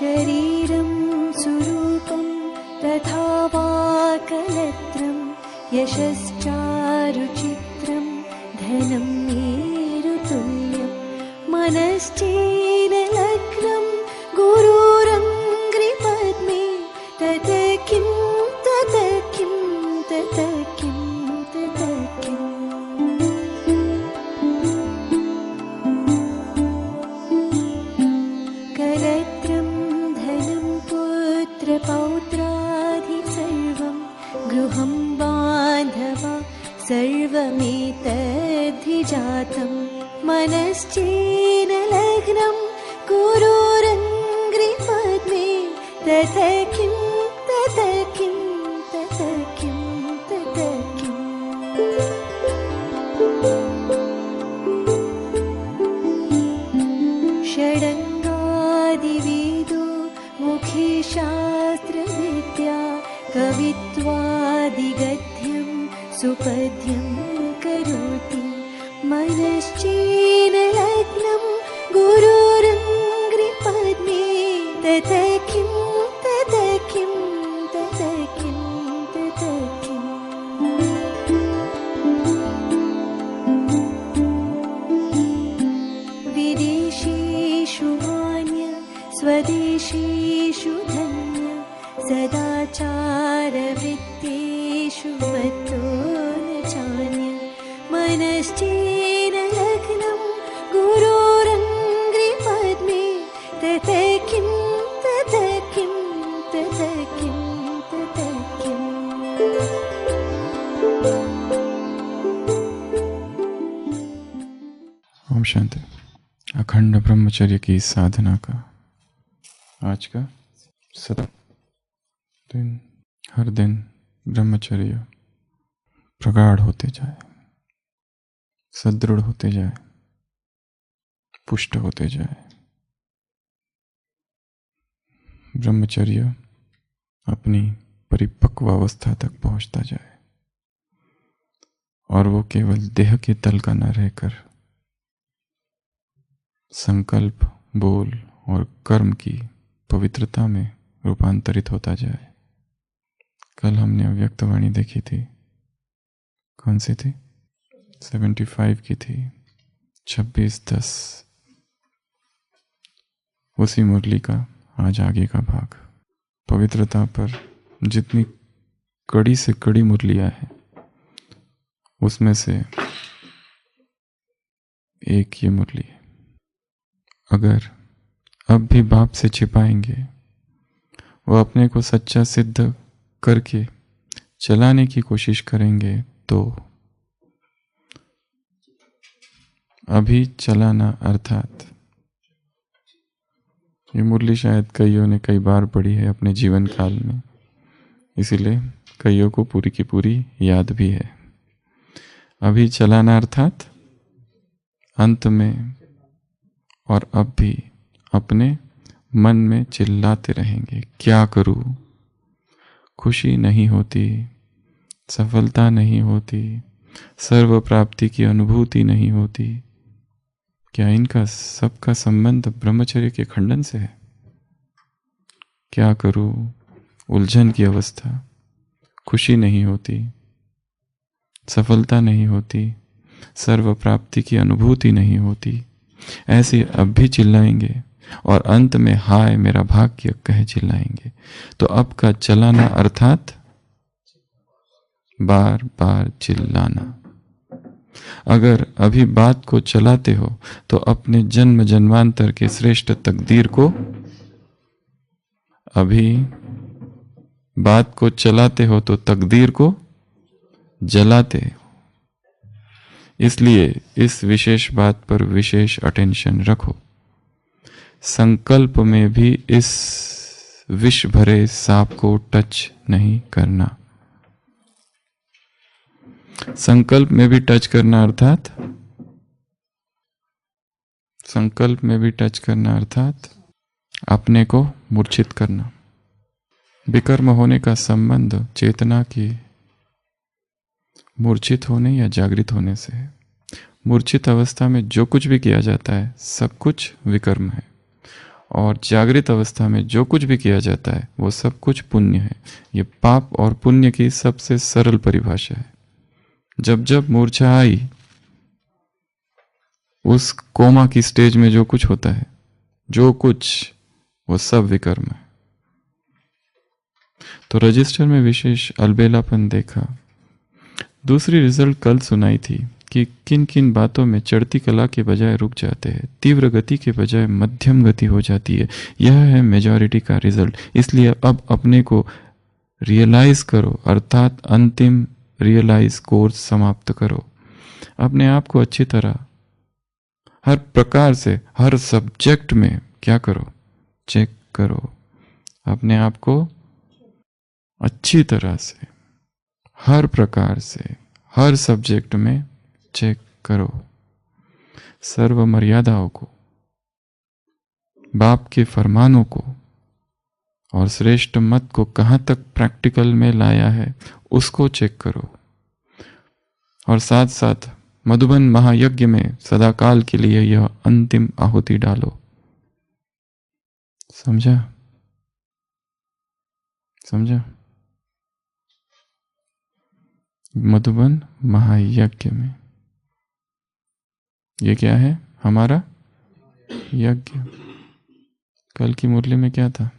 शरीरं सुरूपं तथा वा कलत्रं यशश्चारुचित्रं धनं मेरुतुल्यं मनश्चेन लग्नं गुरुरङ्घ्रिपद्मे तत किं तत किं तत किं तत किम् कलत्रं धनं पुत्रपौत्रादि सर्वं गृहं बान्धवा सर्वमेतद्धिजातं मनश्चेन लग्नं गुरुरङ्घ्रिपद्मे तत किं तत किं तत किं तत किम् षडङ्गादिवेदो मुखे शास्त्रविद्या कवित्वादिगद्यं सुपद्यं करोति मनश्चेन लग्नं गुरुरङ्घ्रिपद्मे तत किं तत किं तत किं तत किम् विदेशेषु मान्य स्वदेशेषु धन्य सदाचारवृत्तेषु मत्तो न चान्य मनश्चेन लग्नं गुरुरङ्घ्रिपद्मे तत किं तत किं तत किं तत किम् ओम शांति। अखंड ब्रह्मचर्य की साधना का आज का 7 दिन, हर दिन ब्रह्मचर्य प्रगाढ़ होते जाए, सदृढ़ होते जाए, पुष्ट होते जाए। ब्रह्मचर्य अपनी परिपक्व अवस्था तक पहुंचता जाए और वो केवल देह के तल का न रहकर संकल्प, बोल और कर्म की पवित्रता में रूपांतरित होता जाए। कल हमने अव्यक्त वाणी देखी थी, कौन सी थी? 75 की थी, 26:10। उसी मुरली का आज आगे का भाग। पवित्रता पर जितनी कड़ी से कड़ी मुरलियां हैं उसमें से एक ये मुरली है। अगर अब भी बाप से छिपाएंगे, वो अपने को सच्चा सिद्ध करके चलाने की कोशिश करेंगे तो अभी चलाना अर्थात, ये मुरली शायद कईयों ने कई बार पढ़ी है अपने जीवन काल में, इसीलिए कईयों को पूरी की पूरी याद भी है। अभी चलाना अर्थात अंत में और अब भी अपने मन में चिल्लाते रहेंगे, क्या करूं, खुशी नहीं होती, सफलता नहीं होती, सर्व प्राप्ति की अनुभूति नहीं होती। क्या इनका सबका संबंध ब्रह्मचर्य के खंडन से है? क्या करूं, उलझन की अवस्था, खुशी नहीं होती, सफलता नहीं होती, सर्व प्राप्ति की अनुभूति नहीं होती, ऐसे अब भी चिल्लाएंगे और अंत में हाय मेरा भाग्य कहे चिल्लाएंगे। तो अब का चलाना अर्थात बार बार चिल्लाना। अगर अभी बात को चलाते हो तो अपने जन्म जन्मांतर के श्रेष्ठ तकदीर को, अभी बात को चलाते हो तो तकदीर को जलाते हो। इसलिए इस विशेष बात पर विशेष अटेंशन रखो। संकल्प में भी इस विष भरे सांप को टच नहीं करना। संकल्प में भी टच करना अर्थात, संकल्प में भी टच करना अर्थात अपने को मूर्छित करना। विकर्म होने का संबंध चेतना की मूर्छित होने या जागृत होने से है। मूर्छित अवस्था में जो कुछ भी किया जाता है सब कुछ विकर्म है और जागृत अवस्था में जो कुछ भी किया जाता है वो सब कुछ पुण्य है। ये पाप और पुण्य की सबसे सरल परिभाषा है। जब जब मूर्छा आई, उस कोमा की स्टेज में जो कुछ होता है, जो कुछ, वो सब विकर्म है। तो रजिस्टर में विशेष अलबेलापन देखा। दूसरी रिजल्ट कल सुनाई थी कि किन किन बातों में चढ़ती कला के बजाय रुक जाते हैं, तीव्र गति के बजाय मध्यम गति हो जाती है। यह है मेजॉरिटी का रिजल्ट। इसलिए अब अपने को रियलाइज करो, अर्थात अंतिम रियलाइज कोर्स समाप्त करो। अपने आप को अच्छी तरह हर प्रकार से, हर सब्जेक्ट में क्या करो, चेक करो। अपने आप को अच्छी तरह से, हर प्रकार से, हर सब्जेक्ट में चेक करो। सर्व मर्यादाओं को, बाप के फरमानों को और श्रेष्ठ मत को कहाँ तक प्रैक्टिकल में लाया है उसको चेक करो। और साथ साथ मधुबन महायज्ञ में सदाकाल के लिए यह अंतिम आहुति डालो। समझा? समझा? मधुबन महायज्ञ में ये क्या है? हमारा यज्ञ। कल की मुरली में क्या था?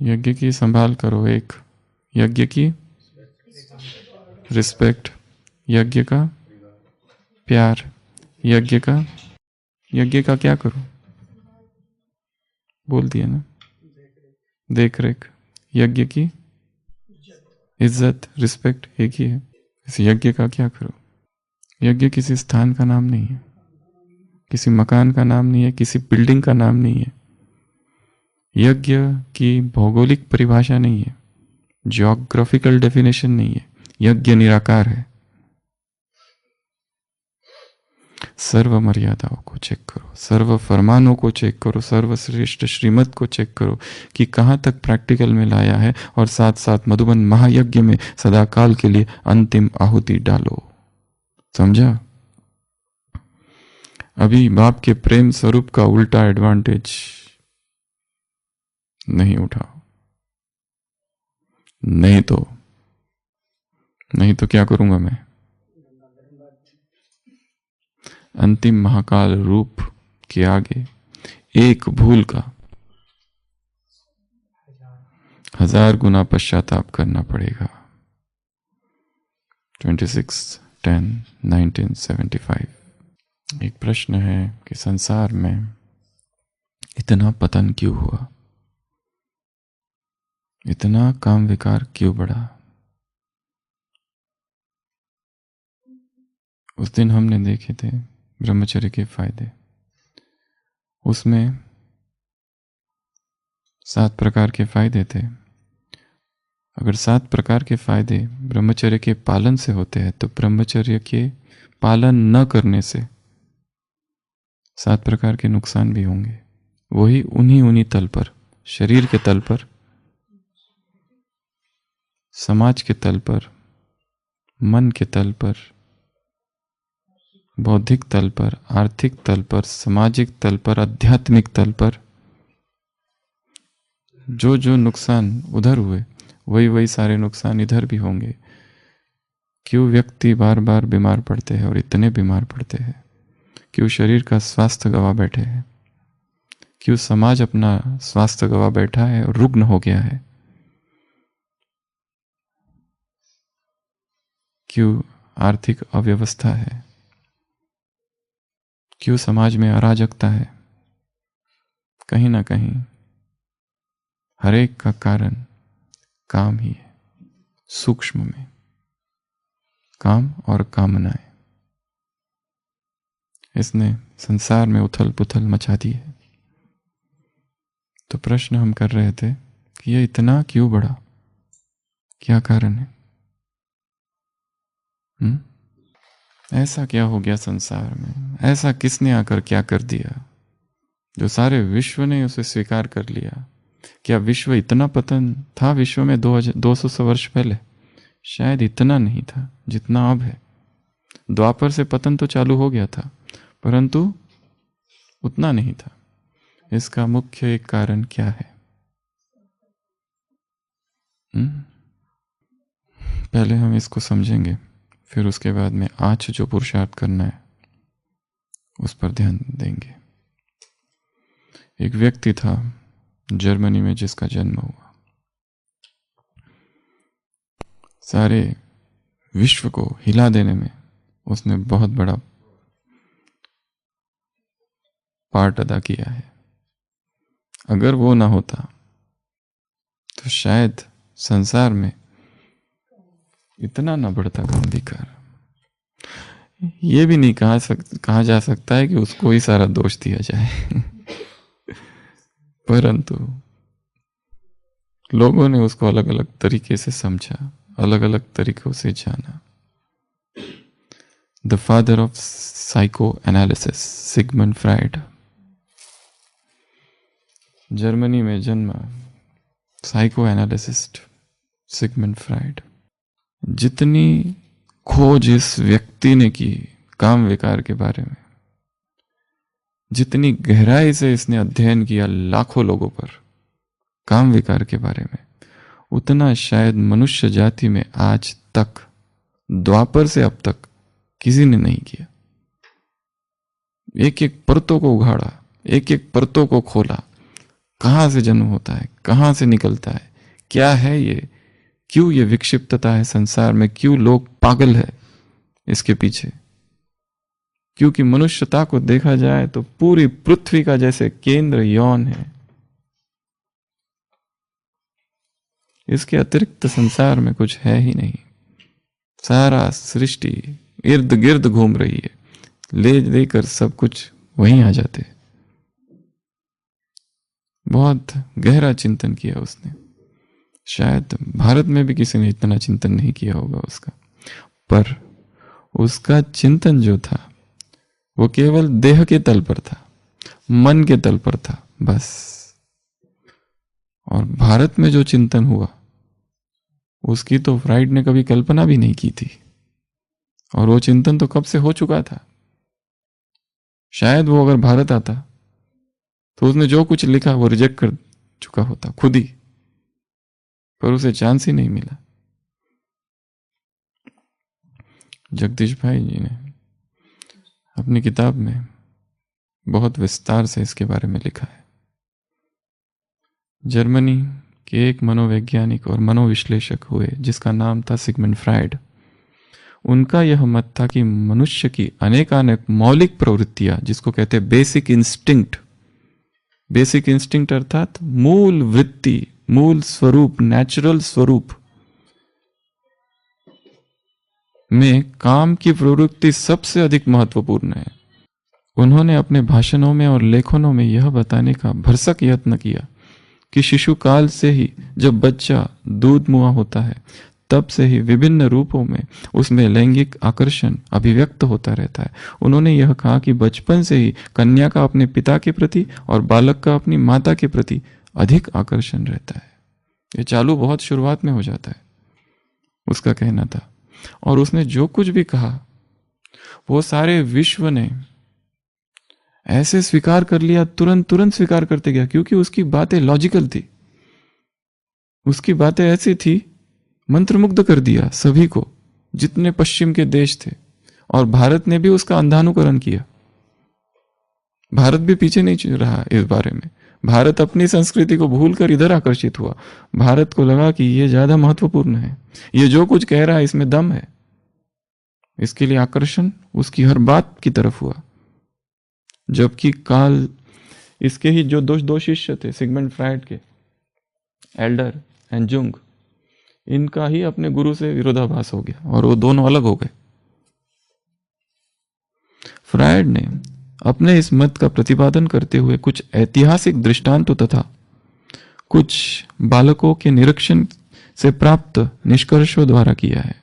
यज्ञ की संभाल करो। एक, यज्ञ की रिस्पेक्ट, यज्ञ का प्यार, यज्ञ का क्या करो? बोल दिया ना, देख रेख। यज्ञ की इज्जत, रिस्पेक्ट एक ही है। इस यज्ञ का क्या करो? यज्ञ किसी स्थान का नाम नहीं है, किसी मकान का नाम नहीं है, किसी बिल्डिंग का नाम नहीं है। यज्ञ की भौगोलिक परिभाषा नहीं है, ज्योग्राफिकल डेफिनेशन नहीं है। यज्ञ निराकार है। सर्व मर्यादाओं को चेक करो, सर्व फरमानों को चेक करो, सर्वश्रेष्ठ श्रीमत को चेक करो कि कहाँ तक प्रैक्टिकल में लाया है। और साथ साथ मधुबन महायज्ञ में सदाकाल के लिए अंतिम आहुति डालो। समझा? अभी बाप के प्रेम स्वरूप का उल्टा एडवांटेज नहीं उठाओ। नहीं तो क्या करूंगा मैं? अंतिम महाकाल रूप के आगे एक भूल का 1000 गुना पश्चाताप करना पड़ेगा। 26/10/1975। एक प्रश्न है कि संसार में इतना पतन क्यों हुआ, इतना काम विकार क्यों बढ़ा? उस दिन हमने देखे थे ब्रह्मचर्य के फायदे। उसमें 7 प्रकार के फायदे थे। अगर 7 प्रकार के फायदे ब्रह्मचर्य के पालन से होते हैं तो ब्रह्मचर्य के पालन न करने से 7 प्रकार के नुकसान भी होंगे। वही उन्हीं तल पर, शरीर के तल पर, समाज के तल पर, मन के तल पर, बौद्धिक तल पर, आर्थिक तल पर, सामाजिक तल पर, आध्यात्मिक तल पर जो नुकसान उधर हुए वही सारे नुकसान इधर भी होंगे। क्यों व्यक्ति बार बार बीमार पड़ते हैं और इतने बीमार पड़ते हैं? क्यों शरीर का स्वास्थ्य गवा बैठे हैं? क्यों समाज अपना स्वास्थ्य गवा बैठा है और रुग्ण हो गया है? क्यों आर्थिक अव्यवस्था है? क्यों समाज में अराजकता है? कहीं ना कहीं हर एक का कारण काम ही है। सूक्ष्म में काम और कामनाएं, इसने संसार में उथल पुथल मचा दी है। तो प्रश्न हम कर रहे थे कि यह इतना क्यों बढ़ा, क्या कारण है? ऐसा क्या हो गया संसार में? ऐसा किसने आकर क्या कर दिया जो सारे विश्व ने उसे स्वीकार कर लिया? क्या विश्व इतना पतन था विश्व में 200 वर्ष पहले? शायद इतना नहीं था जितना अब है। द्वापर से पतन तो चालू हो गया था, परंतु उतना नहीं था। इसका मुख्य एक कारण क्या है? पहले हम इसको समझेंगे, फिर उसके बाद में आज जो पुरुषार्थ करना है उस पर ध्यान देंगे। एक व्यक्ति था जर्मनी में जिसका जन्म हुआ, सारे विश्व को हिला देने में उसने बहुत बड़ा पार्ट अदा किया है। अगर वो ना होता तो शायद संसार में इतना ना बढ़ता गंभीर। ये भी नहीं कहा जा सकता है कि उसको ही सारा दोष दिया जाए परंतु लोगों ने उसको अलग अलग तरीके से समझा, अलग अलग तरीकों से जाना। The father of psycho analysis, Sigmund Freud, Germany में जन्मा साइको एनालिसिस्ट सिगमंड फ्राइड। जितनी खोज इस व्यक्ति ने की काम विकार के बारे में, जितनी गहराई से इसने अध्ययन किया लाखों लोगों पर काम विकार के बारे में, उतना शायद मनुष्य जाति में आज तक, द्वापर से अब तक किसी ने नहीं किया। एक एक परतों को उघाड़ा, एक एक परतों को खोला। कहां से जन्म होता है, कहां से निकलता है, क्या है ये, क्यों ये विक्षिप्तता है संसार में, क्यों लोग पागल है इसके पीछे। क्योंकि मनुष्यता को देखा जाए तो पूरी पृथ्वी का जैसे केंद्र यौन है। इसके अतिरिक्त संसार में कुछ है ही नहीं। सारा सृष्टि इर्द गिर्द घूम रही है, ले लेकर सब कुछ वहीं आ जाते। बहुत गहरा चिंतन किया उसने। शायद भारत में भी किसी ने इतना चिंतन नहीं किया होगा उसका, पर उसका चिंतन जो था वो केवल देह के तल पर था, मन के तल पर था बस। और भारत में जो चिंतन हुआ उसकी तो फ्राइड ने कभी कल्पना भी नहीं की थी। और वो चिंतन तो कब से हो चुका था। शायद वो अगर भारत आता तो उसने जो कुछ लिखा वो रिजेक्ट कर चुका होता खुद ही, पर उसे चांस ही नहीं मिला। जगदीश भाई जी ने अपनी किताब में बहुत विस्तार से इसके बारे में लिखा है। जर्मनी के एक मनोवैज्ञानिक और मनोविश्लेषक हुए जिसका नाम था सिगमंड फ्राइड। उनका यह मत था कि मनुष्य की अनेकानेक मौलिक प्रवृत्तियां, जिसको कहते हैं बेसिक इंस्टिंक्ट, बेसिक इंस्टिंक्ट अर्थात मूल वृत्ति, मूल स्वरूप, नेचुरल स्वरूप में काम की प्रवृत्ति सबसे अधिक महत्वपूर्ण है। उन्होंने अपने भाषणों में और लेखनों में यह बताने का भरसक यत्न किया कि शिशु काल से ही जब बच्चा दूध मुआ होता है तब से ही विभिन्न रूपों में उसमें लैंगिक आकर्षण अभिव्यक्त होता रहता है। उन्होंने यह कहा कि बचपन से ही कन्या का अपने पिता के प्रति और बालक का अपनी माता के प्रति अधिक आकर्षण रहता है। ये चालू बहुत शुरुआत में हो जाता है, उसका कहना था। और उसने जो कुछ भी कहा वो सारे विश्व ने ऐसे स्वीकार कर लिया, तुरंत स्वीकार करते गया, क्योंकि उसकी बातें लॉजिकल थी। उसकी बातें ऐसी थी, मंत्रमुग्ध कर दिया सभी को, जितने पश्चिम के देश थे। और भारत ने भी उसका अंधानुकरण किया। भारत भी पीछे नहीं रहा इस बारे में। भारत अपनी संस्कृति को भूलकर इधर आकर्षित हुआ। भारत को लगा कि ये ज्यादा महत्वपूर्ण है, ये जो कुछ कह रहा है इसमें दम है। इसके लिए आकर्षण उसकी हर बात की तरफ हुआ। जबकि काल इसके ही जो दो शिष्य थे सिगमंड फ्राइड के, एल्डर एंड जुंग, इनका ही अपने गुरु से विरोधाभास हो गया और वो दोनों अलग हो गए। फ्राइड ने अपने इस मत का प्रतिपादन करते हुए कुछ ऐतिहासिक दृष्टांतों तथा कुछ बालकों के निरीक्षण से प्राप्त निष्कर्षों द्वारा किया है।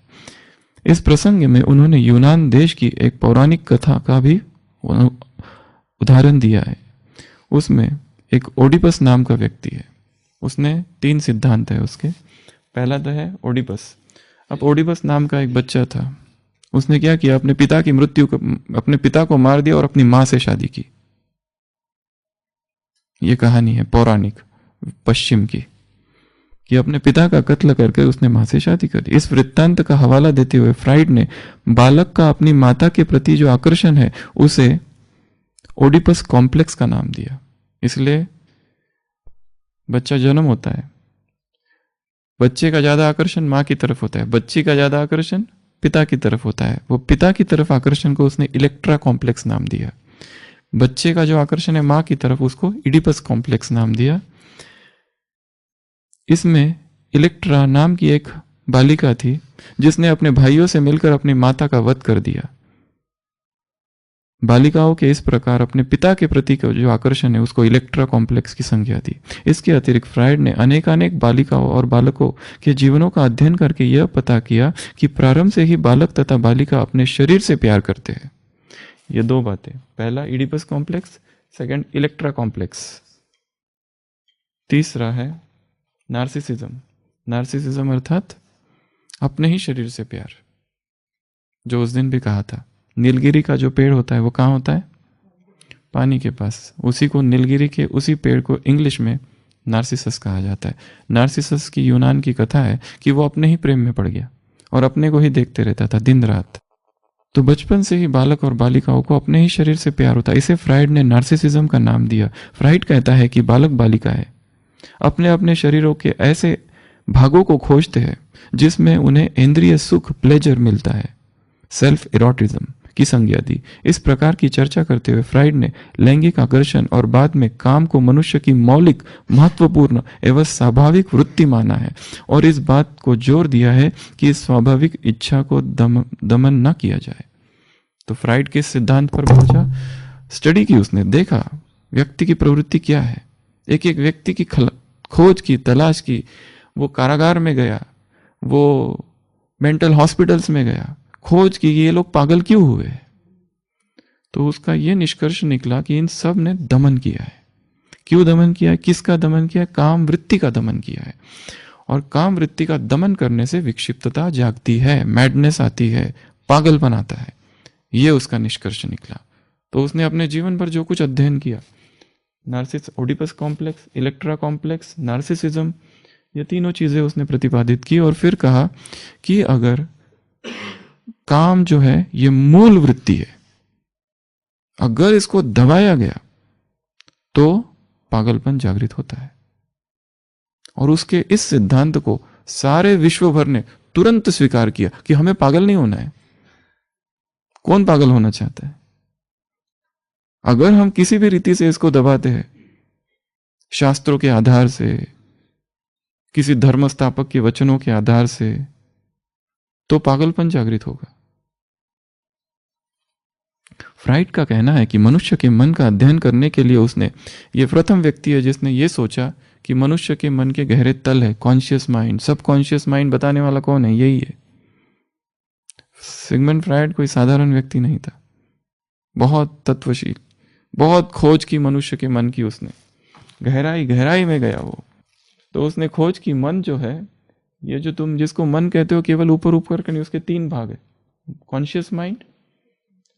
इस प्रसंग में उन्होंने यूनान देश की एक पौराणिक कथा का भी उदाहरण दिया है। उसमें एक ओडिपस नाम का व्यक्ति है। उसने 3 सिद्धांत है उसके। पहला तो है ओडिपस। अब ओडिपस नाम का एक बच्चा था। उसने क्या किया, अपने पिता को मार दिया और अपनी मां से शादी की। ये कहानी है पौराणिक पश्चिम की, कि अपने पिता का कत्ल करके उसने मां से शादी कर दी। इस वृत्तांत का हवाला देते हुए फ्राइड ने बालक का अपनी माता के प्रति जो आकर्षण है उसे ओडिपस कॉम्प्लेक्स का नाम दिया। इसलिए बच्चा जन्म होता है, बच्चे का ज्यादा आकर्षण मां की तरफ होता है, बच्ची का ज्यादा आकर्षण पिता की तरफ होता है। वो पिता की तरफ आकर्षण को उसने इलेक्ट्रा कॉम्प्लेक्स नाम दिया। बच्चे का जो आकर्षण है मां की तरफ, उसको इडिपस कॉम्प्लेक्स नाम दिया। इसमें इलेक्ट्रा नाम की एक बालिका थी जिसने अपने भाइयों से मिलकर अपनी माता का वध कर दिया। बालिकाओं के इस प्रकार अपने पिता के प्रति जो आकर्षण है उसको इलेक्ट्रा कॉम्प्लेक्स की संज्ञा दी। इसके अतिरिक्त फ्राइड ने अनेकानेक बालिकाओं और बालकों के जीवनों का अध्ययन करके यह पता किया कि प्रारंभ से ही बालक तथा बालिका अपने शरीर से प्यार करते हैं। ये दो बातें, पहला Oedipus complex, second Electra complex. तीसरा है नार्सिसिज्म। नार्सिसिज्म अर्थात अपने ही शरीर से प्यार, जो उस दिन भी कहा था। नीलगिरी का जो पेड़ होता है वो कहाँ होता है? पानी के पास। उसी को नीलगिरी के उसी पेड़ को इंग्लिश में नार्सिसस कहा जाता है। नार्सिसस की यूनान की कथा है कि वो अपने ही प्रेम में पड़ गया और अपने को ही देखते रहता था दिन रात। तो बचपन से ही बालक और बालिकाओं को अपने ही शरीर से प्यार होता है। इसे फ्राइड ने नार्सिसिज्म का नाम दिया। फ्राइड कहता है कि बालक बालिकाएं अपने अपने शरीरों के ऐसे भागों को खोजते हैं जिसमें उन्हें इंद्रिय सुख, प्लेजर मिलता है। सेल्फ इरोटिज्म की संज्ञा दी। इस प्रकार की चर्चा करते हुए फ्राइड ने लैंगिक आकर्षण और बाद में काम को मनुष्य की मौलिक, महत्वपूर्ण एवं स्वाभाविक वृत्ति माना है और इस बात को जोर दिया है कि इस स्वाभाविक इच्छा को दमन न किया जाए। तो फ्राइड के सिद्धांत पर पहुंचा, स्टडी की उसने, देखा व्यक्ति की प्रवृत्ति क्या है, एक एक व्यक्ति की खोज की, तलाश की। वो कारागार में गया, वो मेंटल हॉस्पिटल्स में गया, खोज की ये लोग पागल क्यों हुए। तो उसका ये निष्कर्ष निकला कि इन सब ने दमन किया है। क्यों दमन किया है? किसका दमन किया है? काम वृत्ति का दमन किया है। और काम वृत्ति का दमन करने से विक्षिप्तता जागती है, मैडनेस आती है, पागलपन आता है। ये उसका निष्कर्ष निकला। तो उसने अपने जीवन पर जो कुछ अध्ययन किया, Oedipus complex, Electra complex, narcissism, ये तीनों चीजें उसने प्रतिपादित की और फिर कहा कि अगर काम जो है ये मूल वृत्ति है, अगर इसको दबाया गया तो पागलपन जागृत होता है। और उसके इस सिद्धांत को सारे विश्व भर ने तुरंत स्वीकार किया कि हमें पागल नहीं होना है। कौन पागल होना चाहता है? अगर हम किसी भी रीति से इसको दबाते हैं, शास्त्रों के आधार से, किसी धर्म स्थापक के वचनों के आधार से, तो पागलपन जागृत होगा। फ्राइड का कहना है कि मनुष्य के मन का अध्ययन करने के लिए उसने, ये प्रथम व्यक्ति है जिसने ये सोचा कि मनुष्य के मन के गहरे तल है, कॉन्शियस माइंड, सब कॉन्शियस माइंड बताने वाला कौन है? यही है। सिगमंड फ्राइड कोई साधारण व्यक्ति नहीं था, बहुत तत्वशील, बहुत खोज की मनुष्य के मन की। उसने गहराई गहराई में गया वो। तो उसने खोज की मन जो है, ये जो तुम जिसको मन कहते हो केवल ऊपर ऊपर करके, उसके तीन भाग है, conscious mind,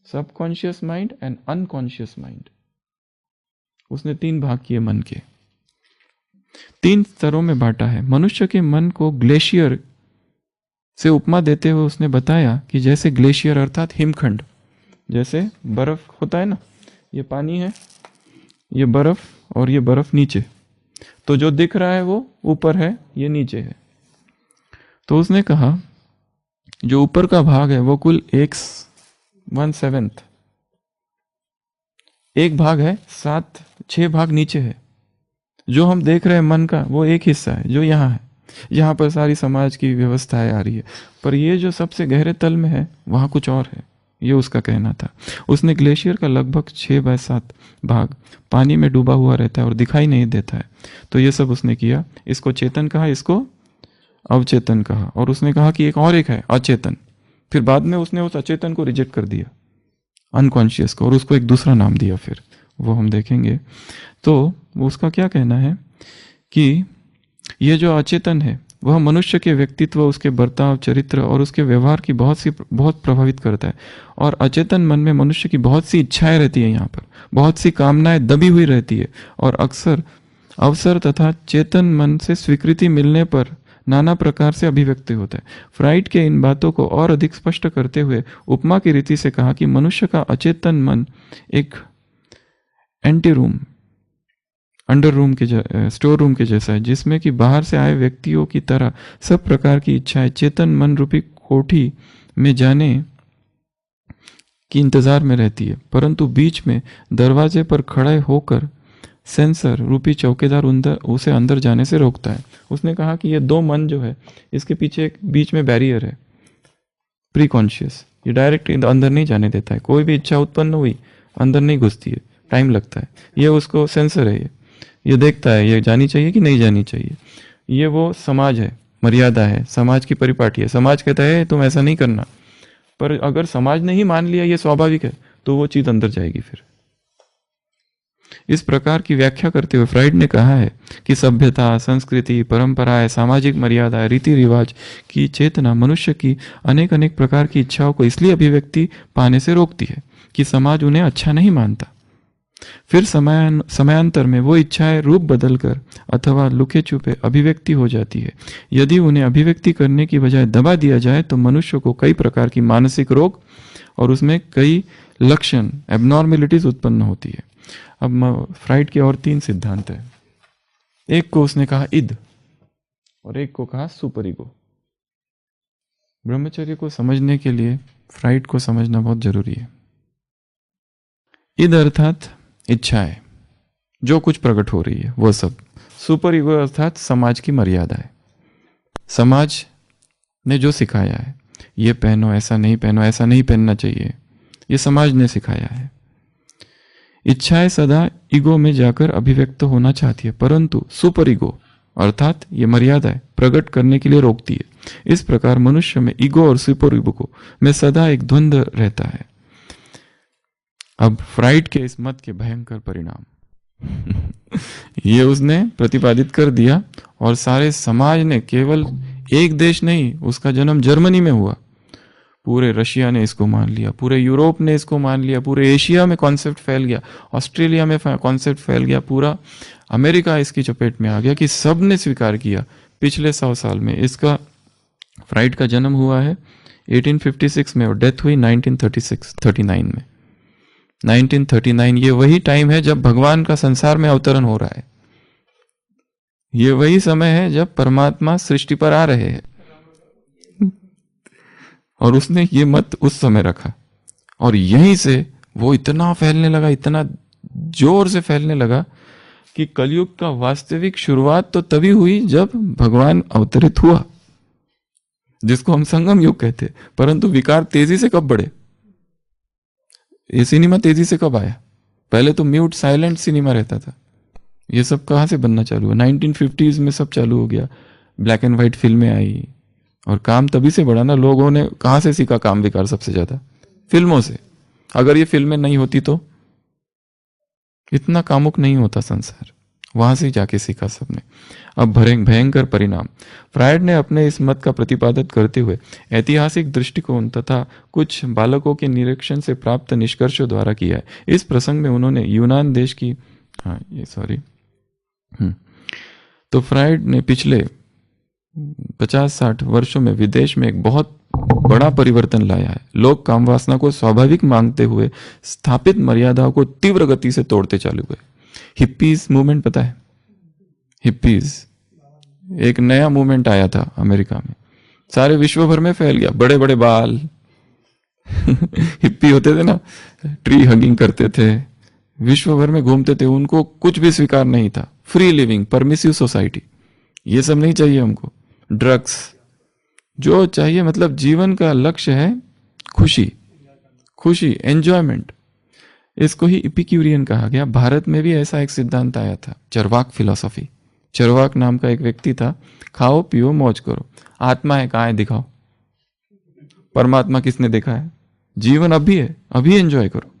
subconscious mind and unconscious mind. उसने तीन भाग किए मन के, तीन स्तरों में बांटा है। मनुष्य के मन को ग्लेशियर से उपमा देते हुए उसने बताया कि जैसे ग्लेशियर अर्थात हिमखंड, जैसे बर्फ होता है ना, ये पानी है, ये बर्फ और ये बर्फ नीचे, तो जो दिख रहा है वो ऊपर है, ये नीचे है। तो उसने कहा जो ऊपर का भाग है वो कुल 1/7, एक भाग है, 6 भाग नीचे है। जो हम देख रहे हैं मन का वो एक हिस्सा है जो यहाँ है, यहाँ पर सारी समाज की व्यवस्थाएं आ रही है, पर ये जो सबसे गहरे तल में है वहाँ कुछ और है। ये उसका कहना था। उसने ग्लेशियर का लगभग 6/7 भाग पानी में डूबा हुआ रहता है और दिखाई नहीं देता है। तो ये सब उसने किया। इसको चेतन कहा, इसको अवचेतन कहा, और उसने कहा कि एक है अचेतन। फिर बाद में उसने उस अचेतन को रिजेक्ट कर दिया, अनकॉन्शियस को, और उसको एक दूसरा नाम दिया, फिर वो हम देखेंगे। तो वो उसका क्या कहना है कि ये जो अचेतन है वह मनुष्य के व्यक्तित्व, उसके बर्ताव, चरित्र और उसके व्यवहार की बहुत प्रभावित करता है। और अचेतन मन में मनुष्य की बहुत सी इच्छाएं रहती है, यहाँ पर बहुत सी कामनाएं दबी हुई रहती है, और अक्सर अवसर तथा चेतन मन से स्वीकृति मिलने पर नाना प्रकार से अभिव्यक्ति होता है। फ्राइड के इन बातों को और अधिक स्पष्ट करते हुए उपमा की रीति से कहा कि मनुष्य का अचेतन मन एक एंटी रूम, अंडर रूम के स्टोर रूम के जैसा है, जिसमें कि बाहर से आए व्यक्तियों की तरह सब प्रकार की इच्छाएं चेतन मन रूपी कोठी में जाने की इंतजार में रहती है, परंतु बीच में दरवाजे पर खड़े होकर सेंसर रूपी चौकीदार उसे अंदर जाने से रोकता है। उसने कहा कि ये दो मन जो है, इसके पीछे एक बीच में बैरियर है, प्री कॉन्शियस, ये डायरेक्ट अंदर नहीं जाने देता है। कोई भी इच्छा उत्पन्न हुई अंदर नहीं घुसती है, टाइम लगता है। ये उसको सेंसर है, ये देखता है ये जानी चाहिए कि नहीं जानी चाहिए। ये वो समाज है, मर्यादा है, समाज की परिपाटी है। समाज कहता है तुम ऐसा नहीं करना, पर अगर समाज ने ही मान लिया ये स्वाभाविक है, तो वो चीज अंदर जाएगी। फिर इस प्रकार की व्याख्या करते हुए फ्राइड ने कहा है कि सभ्यता, संस्कृति, परंपराएं, सामाजिक मर्यादा, रीति रिवाज की चेतना मनुष्य की अनेक अनेक प्रकार की इच्छाओं को इसलिए अभिव्यक्ति पाने से रोकती है कि समाज उन्हें अच्छा नहीं मानता। फिर समयांतर में वो इच्छाएं रूप बदलकर अथवा लुके छुपे अभिव्यक्ति हो जाती है। यदि उन्हें अभिव्यक्ति करने की बजाय दबा दिया जाए तो मनुष्य को कई प्रकार की मानसिक रोग और उसमें कई लक्षण, एबनॉर्मेलिटीज उत्पन्न होती है। अब फ्राइड के और 3 सिद्धांत है। एक को उसने कहा इद और एक को कहा सुपर ईगो। ब्रह्मचर्य को समझने के लिए फ्राइड को समझना बहुत जरूरी है। इद अर्थात इच्छा है, जो कुछ प्रकट हो रही है वो सब। सुपर ईगो अर्थात समाज की मर्यादा है, समाज ने जो सिखाया है, ये पहनो, ऐसा नहीं पहनो, ऐसा नहीं पहनना चाहिए, ये समाज ने सिखाया है। इच्छाएं सदा ईगो में जाकर अभिव्यक्त होना चाहती है, परंतु सुपर ईगो अर्थात ये मर्यादा है प्रकट करने के लिए रोकती है। इस प्रकार मनुष्य में ईगो और सुपर ईगो में सदा एक द्वंद्व रहता है। अब फ्राइड के इस मत के भयंकर परिणाम ये उसने प्रतिपादित कर दिया, और सारे समाज ने, केवल एक देश नहीं, उसका जन्म जर्मनी में हुआ, पूरे रशिया ने इसको मान लिया, पूरे यूरोप ने इसको मान लिया, पूरे एशिया में कॉन्सेप्ट फैल गया, ऑस्ट्रेलिया में कॉन्सेप्ट फैल गया, पूरा अमेरिका इसकी चपेट में आ गया कि सब ने स्वीकार किया। पिछले 100 साल में इसका, फ्राइड का जन्म हुआ है 1856 में और डेथ हुई 1939 में। 1939 ये वही टाइम है जब भगवान का संसार में अवतरण हो रहा है। ये वही समय है जब परमात्मा सृष्टि पर आ रहे हैं, और उसने ये मत उस समय रखा, और यहीं से वो इतना फैलने लगा, इतना जोर से फैलने लगा कि कलयुग का वास्तविक शुरुआत तो तभी हुई जब भगवान अवतरित हुआ, जिसको हम संगम युग कहते हैं। परंतु विकार तेजी से कब बढ़े, ये सिनेमा तेजी से कब आया? पहले तो म्यूट साइलेंट सिनेमा रहता था। ये सब कहाँ से बनना चालू हुआ? 1950s में सब चालू हो गया, ब्लैक एंड व्हाइट फिल्में आई, और काम तभी से बढ़ा ना। लोगों ने कहाँ से सीखा काम विकार? सबसे ज्यादा फिल्मों से। अगर ये फिल्में नहीं होती तो इतना कामुक नहीं होता संसार, वहां से जाके सीखा सबने। अब भयंकर परिणाम फ्रायड ने अपने इस मत का प्रतिपादन करते हुए ऐतिहासिक दृष्टिकोण तथा कुछ बालकों के निरीक्षण से प्राप्त निष्कर्षों द्वारा किया है। इस प्रसंग में उन्होंने यूनान देश की तो फ्रायड ने पिछले 50-60 वर्षों में विदेश में एक बहुत बड़ा परिवर्तन लाया है। लोग काम वासना को स्वाभाविक मांगते हुए स्थापित मर्यादाओं को तीव्र गति से तोड़ते चालू हुए। हिप्पीज मूवमेंट पता है? हिप्पीज एक नया मूवमेंट आया था अमेरिका में, सारे विश्व भर में फैल गया। बड़े बड़े बाल हिप्पी होते थे ना, ट्री हगिंग करते थे, विश्व भर में घूमते थे, उनको कुछ भी स्वीकार नहीं था। फ्री लिविंग, परमिसिव सोसाइटी, ये सब नहीं चाहिए हमको। ड्रग्स, जो चाहिए मतलब जीवन का लक्ष्य है खुशी, खुशी, एंजॉयमेंट। इसको ही इपिक्यूरियन कहा गया। भारत में भी ऐसा एक सिद्धांत आया था, चरवाक फिलॉसफी। चरवाक नाम का एक व्यक्ति था, खाओ पियो मौज करो। आत्मा है कहाँ है दिखाओ, परमात्मा किसने देखा है? जीवन अभी है, अभी एंजॉय करो।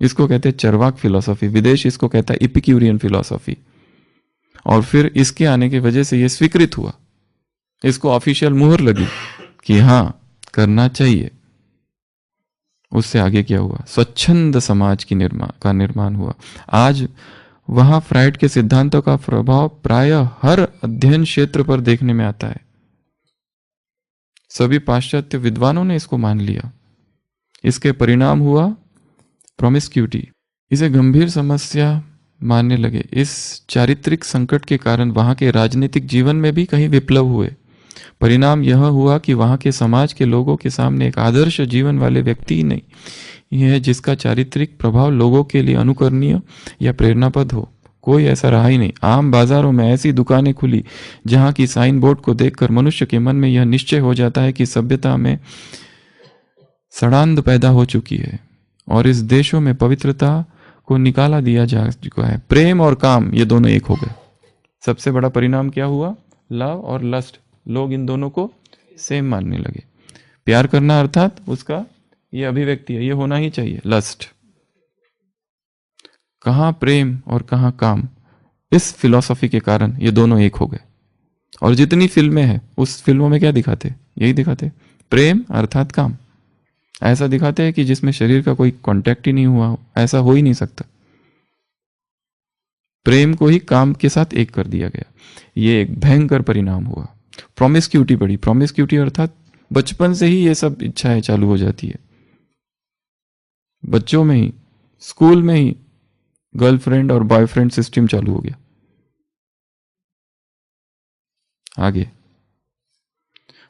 इसको कहते हैं चरवाक फिलॉसफी। विदेश इसको कहता है इपिक्यूरियन फिलॉसफी। और फिर इसके आने की वजह से यह स्वीकृत हुआ इसको ऑफिशियल मुहर लगी कि हाँ करना चाहिए। उससे आगे क्या हुआ? स्वच्छंद समाज की निर्माण हुआ। आज वहां फ्राइड के सिद्धांतों का प्रभाव प्रायः हर अध्ययन क्षेत्र पर देखने में आता है। सभी पाश्चात्य विद्वानों ने इसको मान लिया। इसके परिणाम हुआ प्रोमिस्क्यूटी। इसे गंभीर समस्या मानने लगे। इस चारित्रिक संकट के कारण वहां के राजनीतिक जीवन में भी कहीं विप्लव हुए। परिणाम यह हुआ कि वहां के समाज के लोगों के सामने एक आदर्श जीवन वाले व्यक्ति ही नहीं है जिसका चारित्रिक प्रभाव लोगों के लिए अनुकरणीय या प्रेरणापद हो। कोई ऐसा रहा ही नहीं। आम बाजारों में ऐसी दुकानें खुली जहां की साइन बोर्ड को देखकर मनुष्य के मन में यह निश्चय हो जाता है कि सभ्यता में सड़ांध पैदा हो चुकी है और इस देशों में पवित्रता को निकाला दिया जा चुका है। प्रेम और काम ये दोनों एक हो गए। सबसे बड़ा परिणाम क्या हुआ? लव और लस्ट। लोग इन दोनों को सेम मानने लगे। प्यार करना अर्थात उसका ये अभिव्यक्ति है, ये होना ही चाहिए। लस्ट, कहां प्रेम और कहां काम, इस फिलॉसफी के कारण ये दोनों एक हो गए। और जितनी फिल्में हैं उस फिल्मों में क्या दिखाते? यही दिखाते, प्रेम अर्थात काम। ऐसा दिखाते हैं कि जिसमें शरीर का कोई कांटेक्ट ही नहीं हुआ हो, ऐसा हो ही नहीं सकता। प्रेम को ही काम के साथ एक कर दिया गया। ये एक भयंकर परिणाम हुआ। प्रोमिस्क्यूटी बढ़ी। प्रोमिस्क्यूटी अर्थात बचपन से ही ये सब इच्छाएं चालू हो जाती है। बच्चों में ही, स्कूल में ही गर्लफ्रेंड और बॉयफ्रेंड सिस्टम चालू हो गया। आगे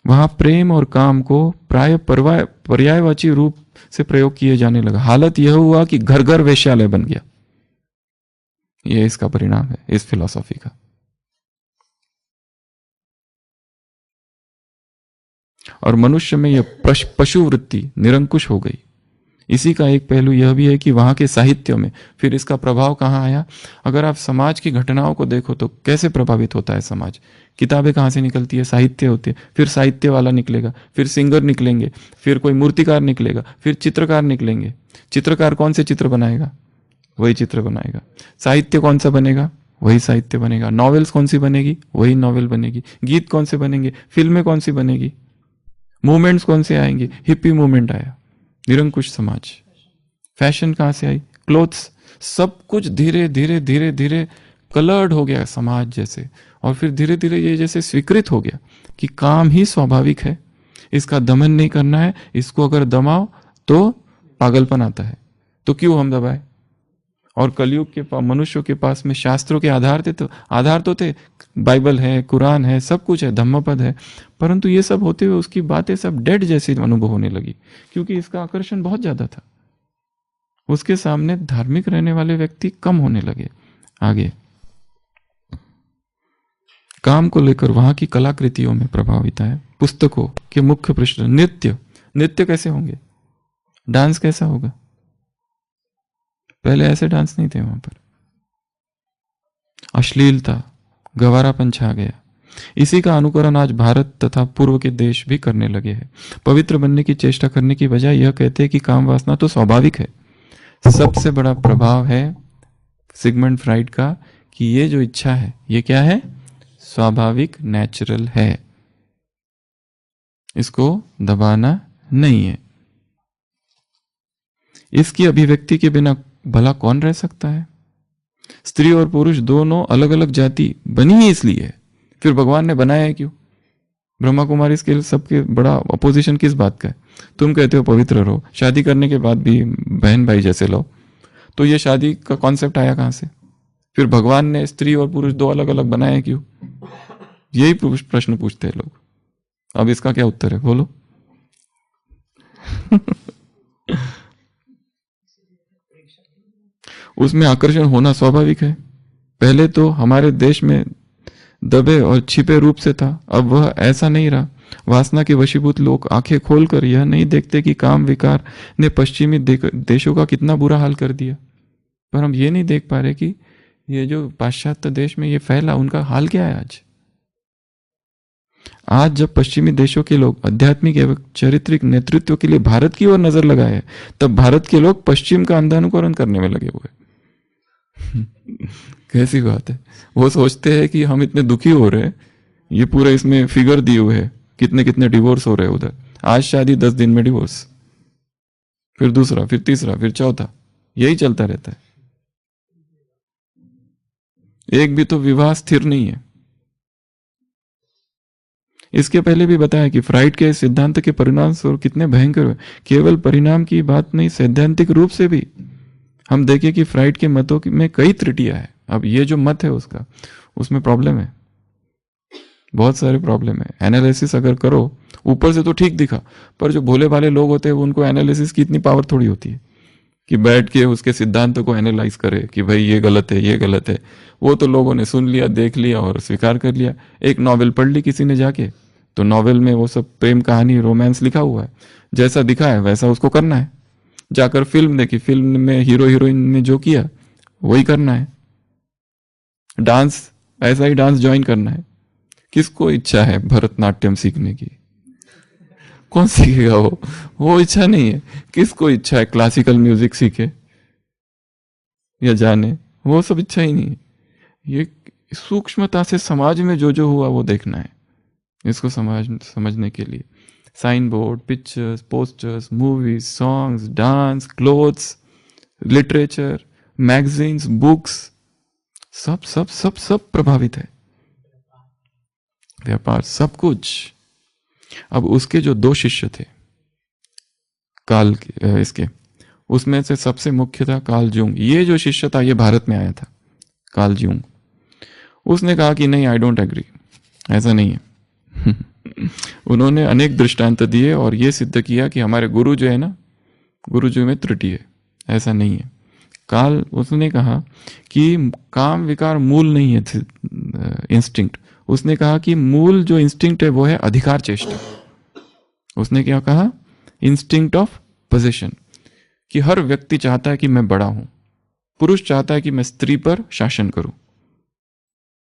वहां प्रेम और काम को प्राय पर्यायवाची रूप से प्रयोग किए जाने लगा। हालत यह हुआ कि घर घर वेश्यालय बन गया। यह इसका परिणाम है इस फिलॉसफी का। और मनुष्य में यह पशु वृत्ति निरंकुश हो गई। इसी का एक पहलू यह भी है कि वहां के साहित्य में फिर इसका प्रभाव कहां आया? अगर आप समाज की घटनाओं को देखो तो कैसे प्रभावित होता है समाज? किताबें कहां से निकलती है? साहित्य होती है। फिर साहित्य वाला निकलेगा, फिर सिंगर निकलेंगे, फिर कोई मूर्तिकार निकलेगा, फिर चित्रकार निकलेंगे। चित्रकार कौन से चित्र बनाएगा? वही चित्र बनाएगा। साहित्य कौन सा बनेगा? वही साहित्य बनेगा। नॉवेल्स कौन सी बनेगी? वही नॉवेल बनेगी। गीत कौन से बनेंगे? फिल्में कौन सी बनेगी? मूवमेंट्स कौन से आएंगे? हिप्पी मूवमेंट आया, निरंकुश समाज। फैशन कहां से आई? क्लोथ्स। सब कुछ धीरे धीरे धीरे धीरे कलर्ड हो गया समाज जैसे। और फिर धीरे धीरे ये जैसे स्वीकृत हो गया कि काम ही स्वाभाविक है, इसका दमन नहीं करना है। इसको अगर दबाओ तो पागलपन आता है, तो क्यों हम दबाए? और कलयुग के मनुष्यों के पास में शास्त्रों के आधार तो थे। बाइबल है, कुरान है, सब कुछ है, धम्मपद है। परंतु ये सब होते हुए उसकी बातें सब डेड जैसी अनुभव होने लगी, क्योंकि इसका आकर्षण बहुत ज्यादा था। उसके सामने धार्मिक रहने वाले व्यक्ति कम होने लगे। आगे काम को लेकर वहां की कलाकृतियों में प्रभावित है। पुस्तकों के मुख्य प्रश्न नृत्य कैसे होंगे? डांस कैसा होगा? पहले ऐसे डांस नहीं थे वहां पर। अश्लीलता, गवारापन छा गया। इसी का अनुकरण आज भारत तथा पूर्व के देश भी करने लगे हैं। पवित्र बनने की चेष्टा करने की बजाय यह कहते हैं कि काम वासना तो स्वाभाविक है। सबसे बड़ा प्रभाव है सिगमंड फ्राइड का कि ये जो इच्छा है ये क्या है? स्वाभाविक, नेचुरल है, इसको दबाना नहीं है। इसकी अभिव्यक्ति के बिना भला कौन रह सकता है? स्त्री और पुरुष दोनों अलग अलग जाति बनी ही इसलिए है। फिर भगवान ने बनाया है क्यों? ब्रह्मा कुमारी इसके सबके बड़ा अपोजिशन किस बात का है? तुम कहते हो पवित्र रहो, शादी करने के बाद भी बहन भाई जैसे लो, तो ये शादी का कॉन्सेप्ट आया कहां से? फिर भगवान ने स्त्री और पुरुष दो अलग अलग बनाए क्यों? यही प्रश्न पूछते हैं लोग। अब इसका क्या उत्तर है? बोलो। उसमें आकर्षण होना स्वाभाविक है। पहले तो हमारे देश में दबे और छिपे रूप से था, अब वह ऐसा नहीं रहा। वासना के वशीभूत लोग आंखें खोलकर यह नहीं देखते कि काम विकार ने पश्चिमी देशों का कितना बुरा हाल कर दिया। पर हम ये नहीं देख पा रहे कि ये जो पाश्चात्य देश में ये फैला, उनका हाल क्या है आज। आज जब पश्चिमी देशों के लोग आध्यात्मिक एवं चारित्रिक नेतृत्व के लिए भारत की ओर नजर लगाए हैं, तब भारत के लोग पश्चिम का अंधानुकरण करने में लगे हुए। कैसी बात है? वो सोचते हैं कि हम इतने दुखी हो रहे हैं, ये पूरा इसमें फिगर दिए हुए है, कितने कितने डिवोर्स हो रहे हैं उधर। आज शादी 10 दिन में डिवोर्स, फिर दूसरा, फिर तीसरा, फिर चौथा, यही चलता रहता है। एक भी तो विवाह स्थिर नहीं है। इसके पहले भी बताया कि फ्राइड के सिद्धांत के परिणाम स्वरूप कितने भयंकर हुए। केवल परिणाम की बात नहीं, सैद्धांतिक रूप से भी हम देखें कि फ्राइड के मतों में कई त्रुटियां हैं। अब ये जो मत है उसका, उसमें प्रॉब्लम है, बहुत सारे प्रॉब्लम है। एनालिसिस अगर करो, ऊपर से तो ठीक दिखा, पर जो भोले भाले लोग होते हैं उनको एनालिसिस की इतनी पावर थोड़ी होती है कि बैठ के उसके सिद्धांतों को एनालाइज करे कि भाई ये गलत है, ये गलत है। वो तो लोगों ने सुन लिया, देख लिया और स्वीकार कर लिया। एक नॉवेल पढ़ ली किसी ने जाके, तो नॉवेल में वो सब प्रेम कहानी, रोमांस लिखा हुआ है, जैसा दिखा है वैसा उसको करना है। जाकर फिल्म देखी, फिल्म में हीरो हीरोइन ने जो किया वही करना है। डांस, ऐसा ही डांस ज्वाइन करना है। किसको इच्छा है भरतनाट्यम सीखने की? कौन सीखेगा? वो इच्छा नहीं है। किसको इच्छा है क्लासिकल म्यूजिक सीखे या जाने? वो सब इच्छा ही नहीं है। ये सूक्ष्मता से समाज में जो जो हुआ वो देखना है, इसको समझने के लिए sign board, pictures, posters, movies, songs, dance, clothes, literature, magazines, books, सब सब सब सब प्रभावित है। व्यापार, सब कुछ। अब उसके जो 2 शिष्य थे काल इसके, उसमें से सबसे मुख्य था कार्ल जूंग। ये जो शिष्य था ये भारत में आया था, कार्ल जूंग। उसने कहा कि नहीं, आई डोंट एग्री, ऐसा नहीं है। उन्होंने अनेक दृष्टांत दिए और ये सिद्ध किया कि हमारे गुरु जो है ना, गुरु जी में त्रुटि है, ऐसा नहीं है। काल उसने कहा कि काम विकार मूल नहीं है, इंस्टिंक्ट। उसने कहा कि मूल जो इंस्टिंक्ट है वो है अधिकार चेष्टा। उसने क्या कहा? इंस्टिंक्ट ऑफ पोजीशन, कि हर व्यक्ति चाहता है कि मैं बड़ा हूं, पुरुष चाहता है कि मैं स्त्री पर शासन करूं।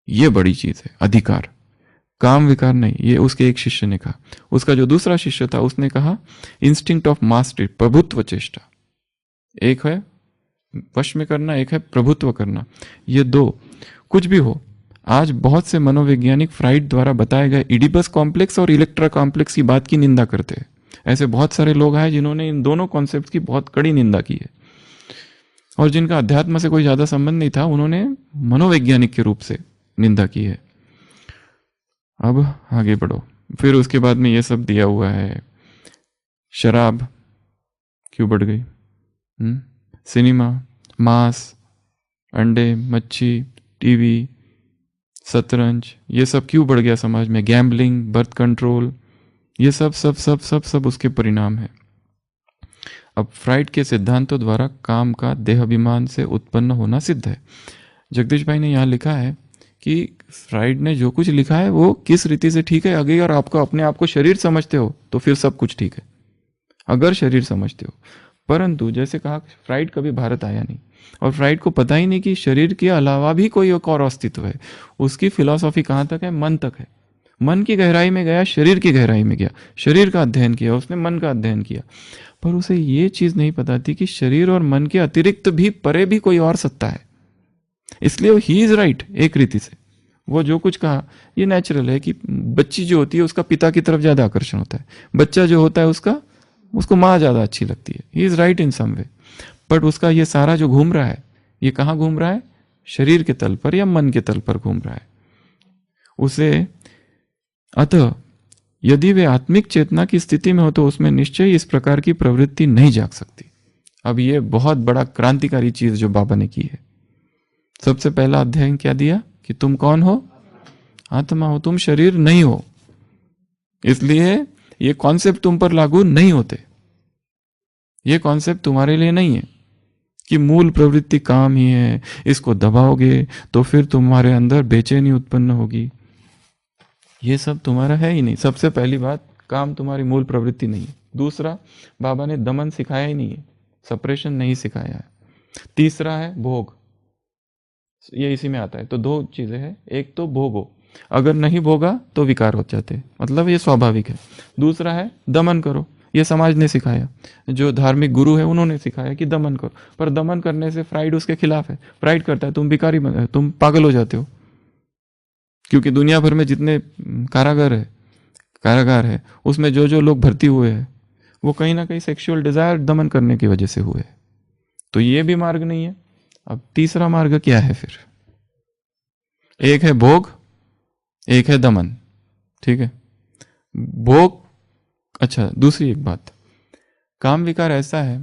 यह बड़ी चीज है, अधिकार, काम विकार नहीं। ये उसके एक शिष्य ने कहा। उसका जो दूसरा शिष्य था उसने कहा इंस्टिंक्ट ऑफ मास्टरी, प्रभुत्व चेष्टा। एक है वश में करना, एक है प्रभुत्व करना। ये 2 कुछ भी हो। आज बहुत से मनोवैज्ञानिक फ्राइड द्वारा बताए गए इडिपस कॉम्प्लेक्स और इलेक्ट्रा कॉम्प्लेक्स की बात की निंदा करते हैं। ऐसे बहुत सारे लोग आए जिन्होंने इन दोनों कॉन्सेप्ट की बहुत कड़ी निंदा की है, और जिनका अध्यात्म से कोई ज्यादा संबंध नहीं था, उन्होंने मनोवैज्ञानिक के रूप से निंदा की है। अब आगे बढ़ो। फिर उसके बाद में ये सब दिया हुआ है। शराब क्यों बढ़ गई? सिनेमा, मांस, अंडे, मच्छी, टीवी, शतरंज, ये सब क्यों बढ़ गया समाज में? गैम्बलिंग, बर्थ कंट्रोल, ये सब सब सब सब सब उसके परिणाम है। अब फ्राइड के सिद्धांतों द्वारा काम का देहाभिमान से उत्पन्न होना सिद्ध है। जगदीश भाई ने यहाँ लिखा है कि फ्राइड ने जो कुछ लिखा है वो किस रीति से ठीक है। अगर आपको अपने आप को शरीर समझते हो तो फिर सब कुछ ठीक है, अगर शरीर समझते हो। परंतु जैसे कहा, फ्राइड कभी भारत आया नहीं और फ्राइड को पता ही नहीं कि शरीर के अलावा भी कोई एक और अस्तित्व है। उसकी फिलॉसफी कहाँ तक है? मन तक है। मन की गहराई में गया, शरीर की गहराई में गया, शरीर का अध्ययन किया, उसने मन का अध्ययन किया। पर उसे ये चीज नहीं पता थी कि शरीर और मन के अतिरिक्त भी परे भी कोई और सत्ता है। इसलिए ही इज राइट। एक रीति से वो जो कुछ कहा ये नेचुरल है कि बच्ची जो होती है उसका पिता की तरफ ज्यादा आकर्षण होता है, बच्चा जो होता है उसको माँ ज्यादा अच्छी लगती है। He is right in some way. But उसका ये सारा जो घूम रहा है, ये कहाँ घूम रहा है? शरीर के तल पर या मन के तल पर घूम रहा है उसे। अतः यदि वे आत्मिक चेतना की स्थिति में हो तो उसमें निश्चय इस प्रकार की प्रवृत्ति नहीं जाग सकती। अब ये बहुत बड़ा क्रांतिकारी चीज जो बाबा ने की है। सबसे पहला अध्ययन क्या दिया कि तुम कौन हो? आत्मा हो, तुम शरीर नहीं हो। इसलिए ये कॉन्सेप्ट तुम पर लागू नहीं होते। ये कॉन्सेप्ट तुम्हारे लिए नहीं है कि मूल प्रवृत्ति काम ही है, इसको दबाओगे तो फिर तुम्हारे अंदर बेचैनी उत्पन्न होगी। ये सब तुम्हारा है ही नहीं। सबसे पहली बात, काम तुम्हारी मूल प्रवृत्ति नहीं है। दूसरा, बाबा ने दमन सिखाया ही नहीं है, सप्रेशन नहीं सिखाया है। तीसरा है भोग, ये इसी में आता है। तो 2 चीजें हैं। एक तो भोगो, अगर नहीं भोगा तो विकार हो जाते, मतलब ये स्वाभाविक है। दूसरा है दमन करो, ये समाज ने सिखाया, जो धार्मिक गुरु है उन्होंने सिखाया कि दमन करो। पर दमन करने से फ्राइड उसके खिलाफ है। फ्राइड करता है तुम भिखारी, तुम पागल हो जाते हो, क्योंकि दुनिया भर में जितने कारागार है उसमें जो जो लोग भर्ती हुए हैं वो कहीं ना कहीं सेक्सुअल डिजायर दमन करने की वजह से हुए हैं। तो ये भी मार्ग नहीं है। अब तीसरा मार्ग क्या है फिर? एक है भोग, एक है दमन। ठीक है, भोग। अच्छा, दूसरी एक बात, काम विकार ऐसा है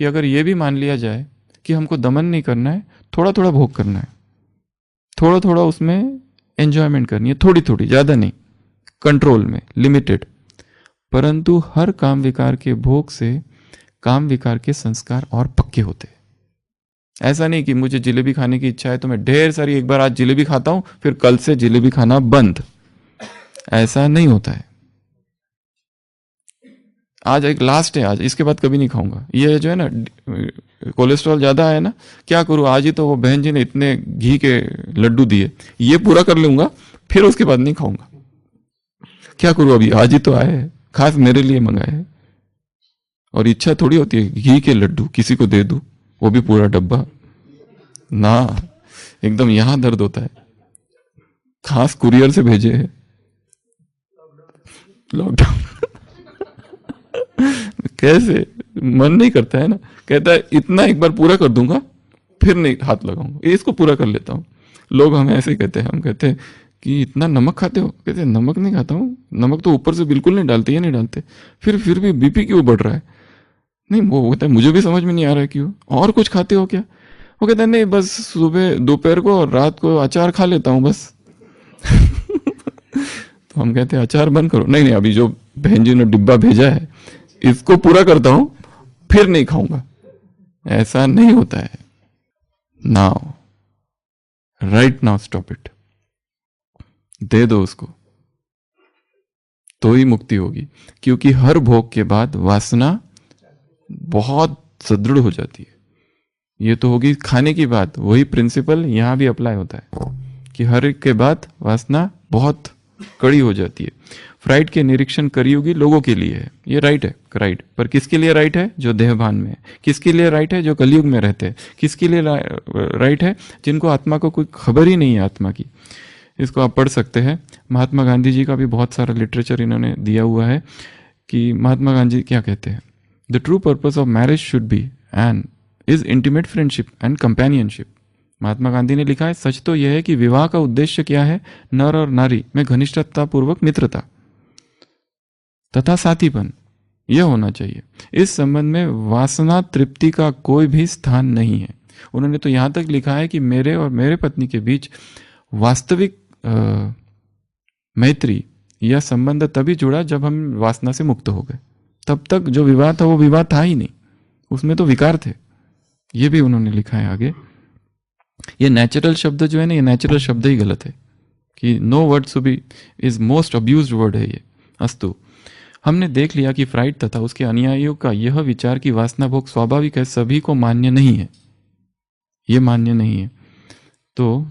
कि अगर ये भी मान लिया जाए कि हमको दमन नहीं करना है, थोड़ा थोड़ा भोग करना है, थोड़ा थोड़ा उसमें एंजॉयमेंट करनी है, थोड़ी थोड़ी, ज्यादा नहीं, कंट्रोल में, लिमिटेड। परंतु हर काम विकार के भोग से काम विकार के संस्कार और पक्के होते हैं। ऐसा नहीं कि मुझे जलेबी खाने की इच्छा है तो मैं ढेर सारी एक बार आज जलेबी खाता हूं फिर कल से जलेबी खाना बंद, ऐसा नहीं होता है। आज एक लास्ट है, आज इसके बाद कभी नहीं खाऊंगा। ये जो है ना, कोलेस्ट्रॉल ज्यादा है ना, क्या करूं, आज ही तो वो बहन जी ने इतने घी के लड्डू दिए, ये पूरा कर लूंगा फिर उसके बाद नहीं खाऊंगा। क्या करूं, अभी आज ही तो आए हैं, खास मेरे लिए मंगाए हैं। और इच्छा थोड़ी होती है घी के लड्डू किसी को दे दूं, वो भी पूरा डब्बा ना, एकदम यहां दर्द होता है। खास कुरियर से भेजे हैं, लॉकडाउन कैसे, मन नहीं करता है ना, कहता है इतना एक बार पूरा कर दूंगा फिर नहीं हाथ लगाऊंगा, इसको पूरा कर लेता हूँ। लोग हमें ऐसे ही कहते हैं, हम कहते हैं कि इतना नमक खाते हो, कहते हैं नमक नहीं खाता हूँ, नमक तो ऊपर से बिल्कुल नहीं डालते, ये नहीं डालते, फिर भी बीपी क्यों बढ़ रहा है? नहीं, वो कहता है मुझे भी समझ में नहीं आ रहा है क्यों, और कुछ खाते हो क्या? वो कहता है नहीं, बस सुबह दोपहर को और रात को अचार खा लेता हूँ बस तो हम कहते हैं अचार बंद करो। नहीं नहीं, अभी जो बहन जी ने डिब्बा भेजा है इसको पूरा करता हूं फिर नहीं खाऊंगा। ऐसा नहीं होता है। Now, right now stop it, दे दो उसको, तो ही मुक्ति होगी। क्योंकि हर भोग के बाद वासना बहुत सुदृढ़ हो जाती है। ये तो होगी खाने की बात, वही प्रिंसिपल यहां भी अप्लाई होता है कि हर एक के बाद वासना बहुत कड़ी हो जाती है। फ्राइड के निरीक्षण करियोगी लोगों के लिए है, ये राइट है, राइट। पर किसके लिए राइट है? जो देहभान में है। किसके लिए राइट है? जो कलयुग में रहते हैं। किसके लिए राइट है? जिनको आत्मा को कोई खबर ही नहीं है आत्मा की। इसको आप पढ़ सकते हैं, महात्मा गांधी जी का भी बहुत सारा लिटरेचर इन्होंने दिया हुआ है कि महात्मा गांधी क्या कहते हैं, the true purpose of marriage should be and is intimate friendship and companionship. Mahatma Gandhi ने लिखा है, सच तो यह है कि विवाह का उद्देश्य क्या है? नर और नारी में घनिष्ठता पूर्वक मित्रता तथा साथीपन, यह होना चाहिए। इस संबंध में वासना तृप्ति का कोई भी स्थान नहीं है। उन्होंने तो यहां तक लिखा है कि मेरे और मेरे पत्नी के बीच वास्तविक मैत्री या संबंध तभी जुड़ा जब हम वासना से मुक्त हो गए। तब तक जो विवाह था वो विवाह था ही नहीं, उसमें तो विकार थे। ये भी उन्होंने लिखा है आगे। ये नेचुरल शब्द जो है ना, ये नेचुरल शब्द ही गलत है कि no word to be is most abused word है ये। अस्तु, हमने देख लिया कि फ्राइड तथा उसके अनुयायियों का यह विचार कि वासना भोग स्वाभाविक है सभी को मान्य नहीं है, ये मान्य नहीं है। तो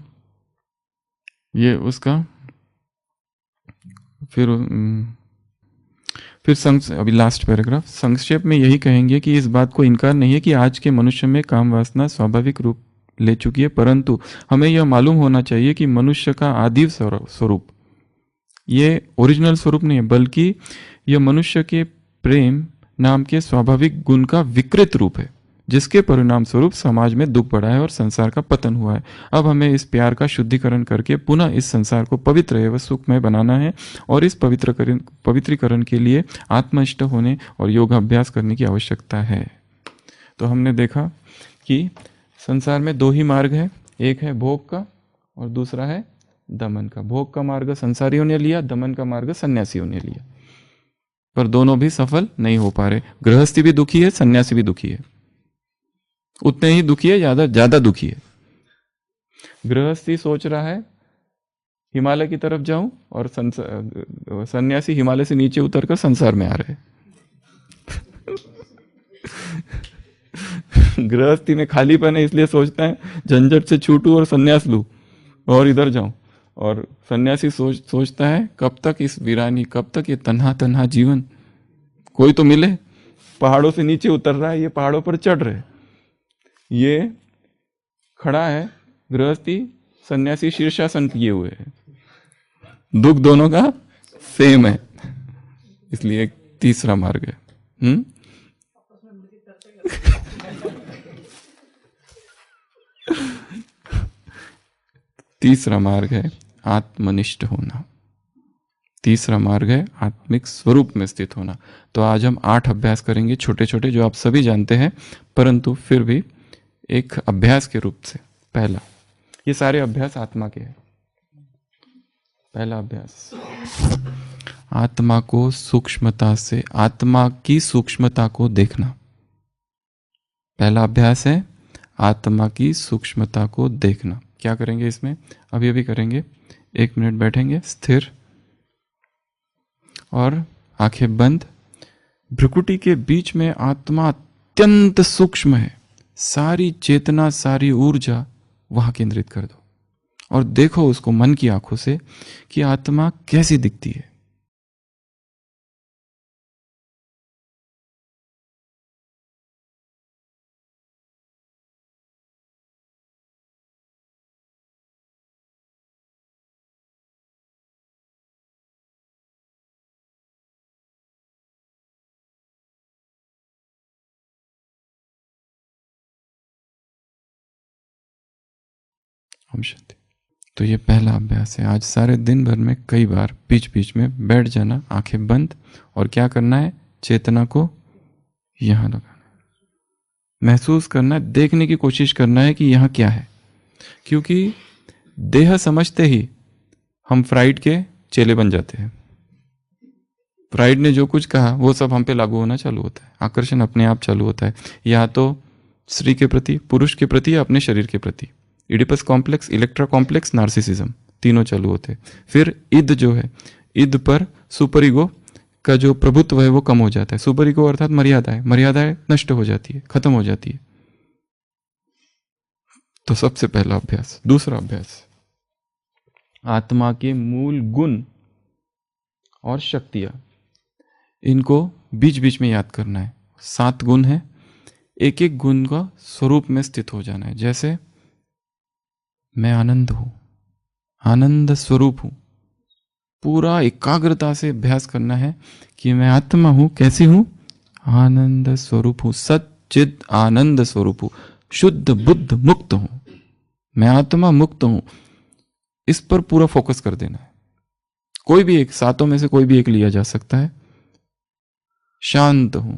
ये उसका फिर अभी लास्ट पैराग्राफ, संक्षेप में यही कहेंगे कि इस बात को इनकार नहीं है कि आज के मनुष्य में काम वासना स्वाभाविक रूप ले चुकी है, परंतु हमें यह मालूम होना चाहिए कि मनुष्य का आदि स्वरूप ये ओरिजिनल स्वरूप नहीं है, बल्कि यह मनुष्य के प्रेम नाम के स्वाभाविक गुण का विकृत रूप है, जिसके परिणाम स्वरूप समाज में दुख बढ़ा है और संसार का पतन हुआ है। अब हमें इस प्यार का शुद्धिकरण करके पुनः इस संसार को पवित्र एवं सुखमय बनाना है, और इस पवित्रीकरण के लिए आत्मनिष्ठ होने और योगाभ्यास करने की आवश्यकता है। तो हमने देखा कि संसार में दो ही मार्ग है, एक है भोग का और दूसरा है दमन का। भोग का मार्ग संसारियों ने लिया, दमन का मार्ग सन्यासियों ने लिया, पर दोनों भी सफल नहीं हो पा रहे। गृहस्थी भी दुखी है, सन्यासी भी दुखी है, उतने ही दुखी है, ज्यादा दुखी है। गृहस्थी सोच रहा है हिमालय की तरफ जाऊं, और सन्यासी हिमालय से नीचे उतरकर संसार में आ रहे हैं। गृहस्थी में खालीपन है, इसलिए सोचता है झंझट से छूटूं और सन्यास लूं और इधर जाऊं। और सन्यासी सोचता है कब तक इस वीरानी, कब तक ये तन्हा जीवन, कोई तो मिले। पहाड़ों से नीचे उतर रहा है, ये पहाड़ों पर चढ़ रहे। ये खड़ा है गृहस्थी, सन्यासी शीर्षासन किए हुए है। दुख दोनों का सेम है, इसलिए एक तीसरा मार्ग है। तीसरा मार्ग है आत्मनिष्ठ होना। तीसरा मार्ग है आत्मिक स्वरूप में स्थित होना। तो आज हम 8 अभ्यास करेंगे, छोटे छोटे, जो आप सभी जानते हैं, परंतु फिर भी एक अभ्यास के रूप से। पहला, ये सारे अभ्यास आत्मा के हैं। पहला अभ्यास, आत्मा को सूक्ष्मता से, आत्मा की सूक्ष्मता को देखना। पहला अभ्यास है आत्मा की सूक्ष्मता को देखना। क्या करेंगे इसमें? अभी अभी करेंगे। 1 मिनट बैठेंगे स्थिर और आंखें बंद। भ्रुकुटी के बीच में आत्मा अत्यंत सूक्ष्म है। सारी चेतना, सारी ऊर्जा वहां केंद्रित कर दो और देखो उसको मन की आंखों से कि आत्मा कैसी दिखती है। ओम शांति। तो ये पहला अभ्यास है। आज सारे दिन भर में कई बार बीच बीच में बैठ जाना, आंखें बंद, और क्या करना है? चेतना को यहां लगाना है, महसूस करना है, देखने की कोशिश करना है कि यहां क्या है। क्योंकि देह समझते ही हम फ्राइड के चेले बन जाते हैं। फ्राइड ने जो कुछ कहा वो सब हम पे लागू होना चालू होता है। आकर्षण अपने आप चालू होता है, या तो स्त्री के प्रति, पुरुष के प्रति, या अपने शरीर के प्रति। Oedipus complex, Electra complex, narcissism, तीनों चालू होते हैं। फिर ईद जो है, ईद पर सुपर ईगो का जो प्रभुत्व है वो कम हो जाता है। सुपर ईगो अर्थात मर्यादाएं, मर्यादाएं नष्ट हो जाती है, खत्म हो जाती है। तो सबसे पहला अभ्यास। दूसरा अभ्यास, आत्मा के मूल गुण और शक्तियां, इनको बीच बीच में याद करना है। 7 गुण है, एक एक गुण का स्वरूप में स्थित हो जाना है। जैसे मैं आनंद हूं, आनंद स्वरूप हूं। पूरा एकाग्रता से अभ्यास करना है कि मैं आत्मा हूं। कैसी हूं? आनंद स्वरूप हूं, सच्चिद आनंद स्वरूप हूं, शुद्ध बुद्ध मुक्त हूं, मैं आत्मा मुक्त हूं। इस पर पूरा फोकस कर देना है। कोई भी एक, 7 में से कोई भी एक लिया जा सकता है। शांत हूं,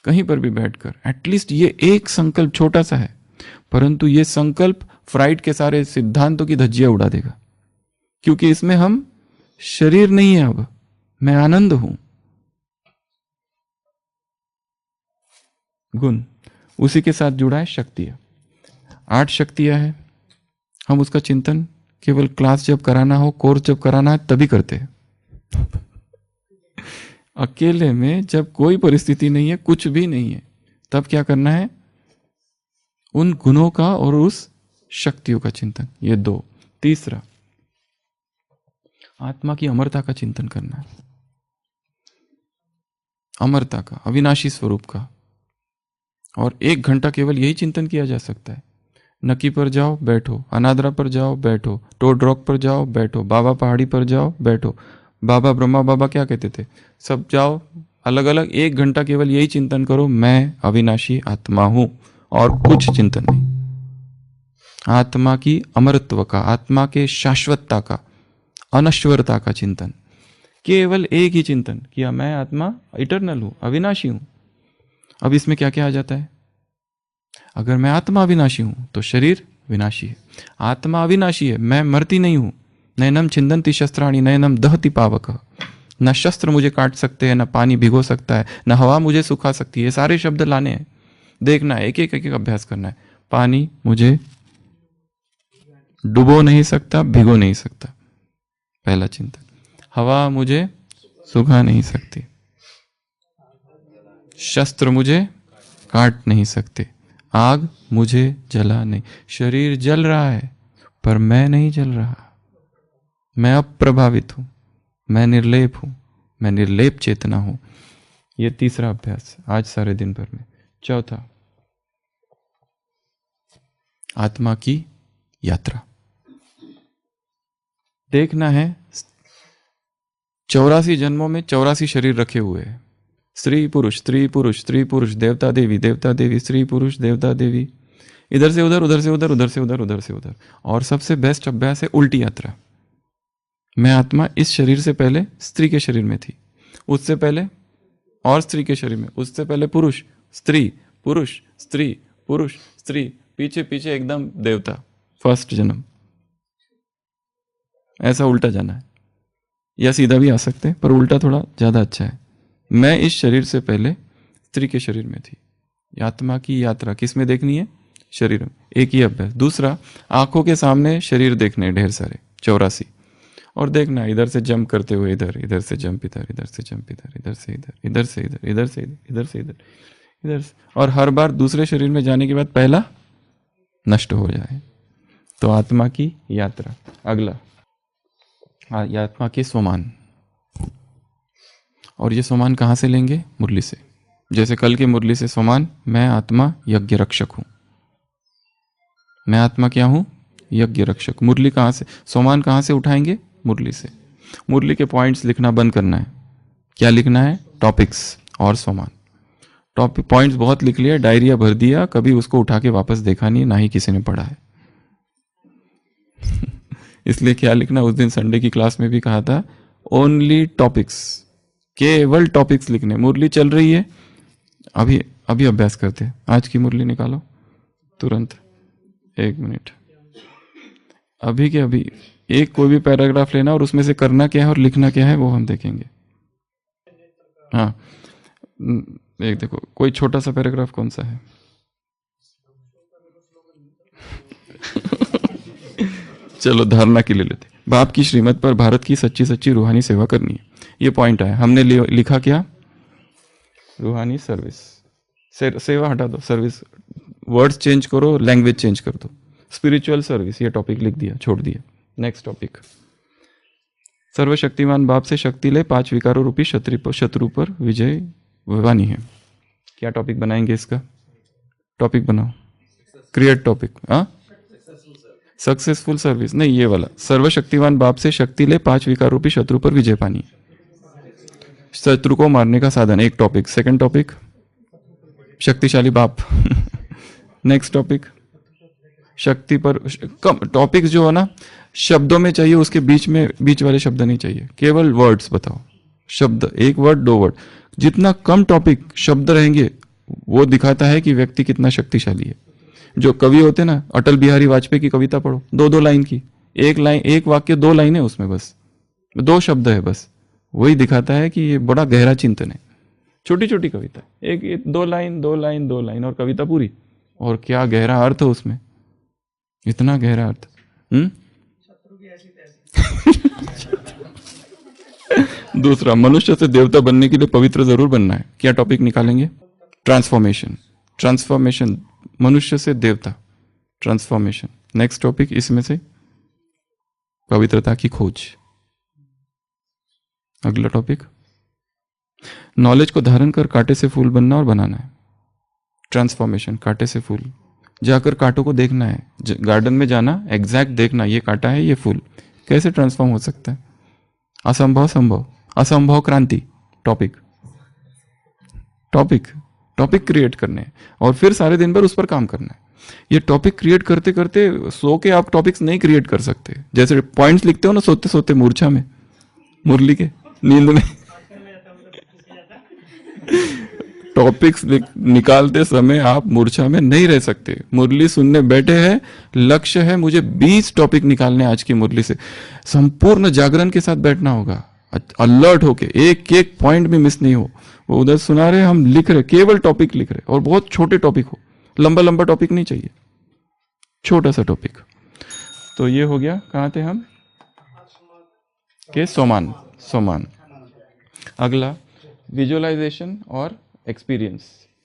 कहीं पर भी बैठकर एटलीस्ट ये एक संकल्प छोटा सा है, परंतु ये संकल्प फ्राइड के सारे सिद्धांतों की धज्जियां उड़ा देगा। क्योंकि इसमें हम शरीर नहीं है, अब मैं आनंद हूं। गुण, उसी के साथ जुड़ा है शक्तियां। 8 शक्तियां हैं। हम उसका चिंतन केवल क्लास जब कराना हो, कोर्स जब कराना है, तभी करते हैं। अकेले में जब कोई परिस्थिति नहीं है, कुछ भी नहीं है, तब क्या करना है? उन गुणों का और उस शक्तियों का चिंतन। ये 2। तीसरा, आत्मा की अमरता का चिंतन करना है। अमरता का, अविनाशी स्वरूप का। और 1 घंटा केवल यही चिंतन किया जा सकता है। नकी पर जाओ, बैठो। अनादरा पर जाओ, बैठो। टोड रॉक पर जाओ, बैठो। बाबा पहाड़ी पर जाओ, बैठो। बाबा ब्रह्मा बाबा क्या कहते थे? सब जाओ, अलग अलग 1 घंटा केवल यही चिंतन करो, मैं अविनाशी आत्मा हूं, और कुछ चिंतन नहीं। आत्मा की अमरत्व का, आत्मा के शाश्वतता का, अनश्वरता का चिंतन। केवल एक ही चिंतन किया, मैं आत्मा इटरनल हूं, अविनाशी हूं। अब इसमें क्या क्या आ जाता है? अगर मैं आत्मा अविनाशी हूं तो शरीर विनाशी है। आत्मा अविनाशी है, मैं मरती नहीं हूं। नैनम छिंदंती शस्त्राणि नैनम दहति पावक। न शस्त्र मुझे काट सकते हैं, न पानी भिगो सकता है, न हवा मुझे सुखा सकती है। ये सारे शब्द लाने हैं, देखना है, एक एक एक अभ्यास करना है। पानी मुझे डुबो नहीं सकता, भिगो नहीं सकता, पहला चिंतन। हवा मुझे सुखा नहीं सकती, शस्त्र मुझे काट नहीं सकते, आग मुझे जला नहीं। शरीर जल रहा है पर मैं नहीं जल रहा, मैं अप्रभावित हूं, मैं निर्लेप हूं, मैं निर्लेप चेतना हूं। यह तीसरा अभ्यास आज सारे दिन भर में। चौथा, आत्मा की यात्रा। देखना है 84 जन्मों में 84 शरीर रखे हुए हैं, स्त्री पुरुष स्त्री पुरुष स्त्री पुरुष, देवता देवी स्त्री पुरुष देवता देवी, इधर से उधर उधर से उधर उधर से उधर उधर से उधर। और सबसे बेस्ट अभ्यास है उल्टी यात्रा। मैं आत्मा इस शरीर से पहले स्त्री के शरीर में थी, उससे पहले और स्त्री के शरीर में, उससे पहले पुरुष स्त्री पुरुष स्त्री पुरुष स्त्री, पीछे पीछे एकदम देवता, फर्स्ट जन्म। ऐसा उल्टा जाना है, या सीधा भी आ सकते हैं, पर उल्टा थोड़ा ज्यादा अच्छा है। मैं इस शरीर से पहले स्त्री के शरीर में थी। आत्मा की यात्रा किस में देखनी है? शरीर में। एक ही अभ्यास। दूसरा, आंखों के सामने शरीर देखने ढेर सारे 84, और देखना इधर से जंप करते हुए इधर, इधर से जंप इधर, इधर से जंप इधर, इधर से इधर, इधर से इधर, इधर से इधर, इधर से इधर, इधर से, और हर बार दूसरे शरीर में जाने के बाद पहला नष्ट हो जाए। तो आत्मा की यात्रा। अगला, आत्मा के स्वमान। और ये स्वमान कहाँ से लेंगे? मुरली से। जैसे कल की मुरली से स्वमान, मैं आत्मा यज्ञ रक्षक हूं। मैं आत्मा क्या हूं? यज्ञ रक्षक। मुरली कहाँ से, स्वमान कहाँ से उठाएंगे? मुरली से। मुरली के पॉइंट्स लिखना बंद करना है। क्या लिखना है? टॉपिक्स और स्वमान। टॉपिक पॉइंट्स बहुत लिख लिया, डायरिया भर दिया, कभी उसको उठा के वापस देखा नहीं, ना ही किसी ने पढ़ा है। इसलिए क्या लिखना, उस दिन संडे की क्लास में भी कहा था, ओनली टॉपिक्स, केवल टॉपिक्स लिखने। मुरली चल रही है, अभी अभी अभ्यास करते हैं। आज की मुरली निकालो तुरंत, 1 मिनट, अभी के अभी। एक कोई भी पैराग्राफ लेना और उसमें से करना क्या है और लिखना क्या है वो हम देखेंगे। हाँ, एक देखो, कोई छोटा सा पैराग्राफ कौन सा है? चलो धारणा के लिए लेते। बाप की श्रीमत पर भारत की सच्ची सच्ची रूहानी सेवा करनी है, ये पॉइंट आया। हमने लिखा क्या? रूहानी सर्विस। सेवा हटा दो, सर्विस वर्ड्स चेंज करो, लैंग्वेज चेंज कर दो। स्पिरिचुअल सर्विस, ये टॉपिक लिख दिया, छोड़ दिया। नेक्स्ट टॉपिक, सर्वशक्तिमान बाप से शक्ति ले, 5 विकारों रूपी शत्रु पर विजय वानी है। क्या टॉपिक बनाएंगे इसका? टॉपिक बनाओ, क्रिएट टॉपिक। हाँ, सक्सेसफुल सर्विस नहीं, ये वाला। सर्वशक्तिमान बाप से शक्ति ले, 5 विकार रूपी शत्रु पर विजय पानी, शत्रु को मारने का साधन, एक टॉपिक। सेकंड टॉपिक, शक्तिशाली बाप। नेक्स्ट टॉपिक, शक्ति पर कम। टॉपिक जो है ना, शब्दों में चाहिए, उसके बीच वाले शब्द नहीं चाहिए, केवल वर्ड्स बताओ। शब्द, एक वर्ड 2 वर्ड। जितना कम टॉपिक शब्द रहेंगे वो दिखाता है कि व्यक्ति कितना शक्तिशाली है। जो कवि होते ना, अटल बिहारी वाजपेयी की कविता पढ़ो, 2-2 लाइन की, एक लाइन, एक वाक्य 2 लाइन है उसमें, बस 2 शब्द है बस, वही दिखाता है कि ये बड़ा गहरा चिंतन है। छोटी छोटी कविता, एक 2 लाइन 2 लाइन 2 लाइन और कविता पूरी, और क्या गहरा अर्थ है उसमें, इतना गहरा अर्थ। दूसरा, मनुष्य से देवता बनने के लिए पवित्र जरूर बनना है। क्या टॉपिक निकालेंगे? ट्रांसफॉर्मेशन। ट्रांसफॉर्मेशन, मनुष्य से देवता, ट्रांसफॉर्मेशन। नेक्स्ट टॉपिक, इसमें से पवित्रता की खोज। अगला टॉपिक, नॉलेज को धारण कर कांटे से फूल बनना और बनाना है। ट्रांसफॉर्मेशन, कांटे से फूल। जाकर कांटों को देखना है, गार्डन में जाना, एग्जैक्ट देखना, ये कांटा है, ये फूल, कैसे ट्रांसफॉर्म हो सकता है? असंभव संभव, असंभव क्रांति। टॉपिक टॉपिक टॉपिक क्रिएट करने हैं, और फिर सारे दिन भर उस पर काम करना है। ये टॉपिक क्रिएट करते करते सो के आप टॉपिक्स नहीं क्रिएट कर सकते। जैसे पॉइंट्स लिखते हो ना सोते सोते, मूर्छा में, मुरली के नींद में। टॉपिक्स निकालते समय आप मूर्छा में नहीं रह सकते। मुरली सुनने बैठे हैं, लक्ष्य है मुझे 20 टॉपिक निकालने आज की मुरली से। संपूर्ण जागरण के साथ बैठना होगा, अलर्ट होके, एक एक पॉइंट भी मिस नहीं हो। वो उधर सुना रहे, हम लिख रहे, केवल टॉपिक लिख रहे, और बहुत छोटे टॉपिक हो, लंबा लंबा टॉपिक नहीं चाहिए, छोटा सा टॉपिक। तो ये हो गया, कहाँ थे हम? के सोमान। अगला, विजुअलाइजेशन और एक्सपीरियंस।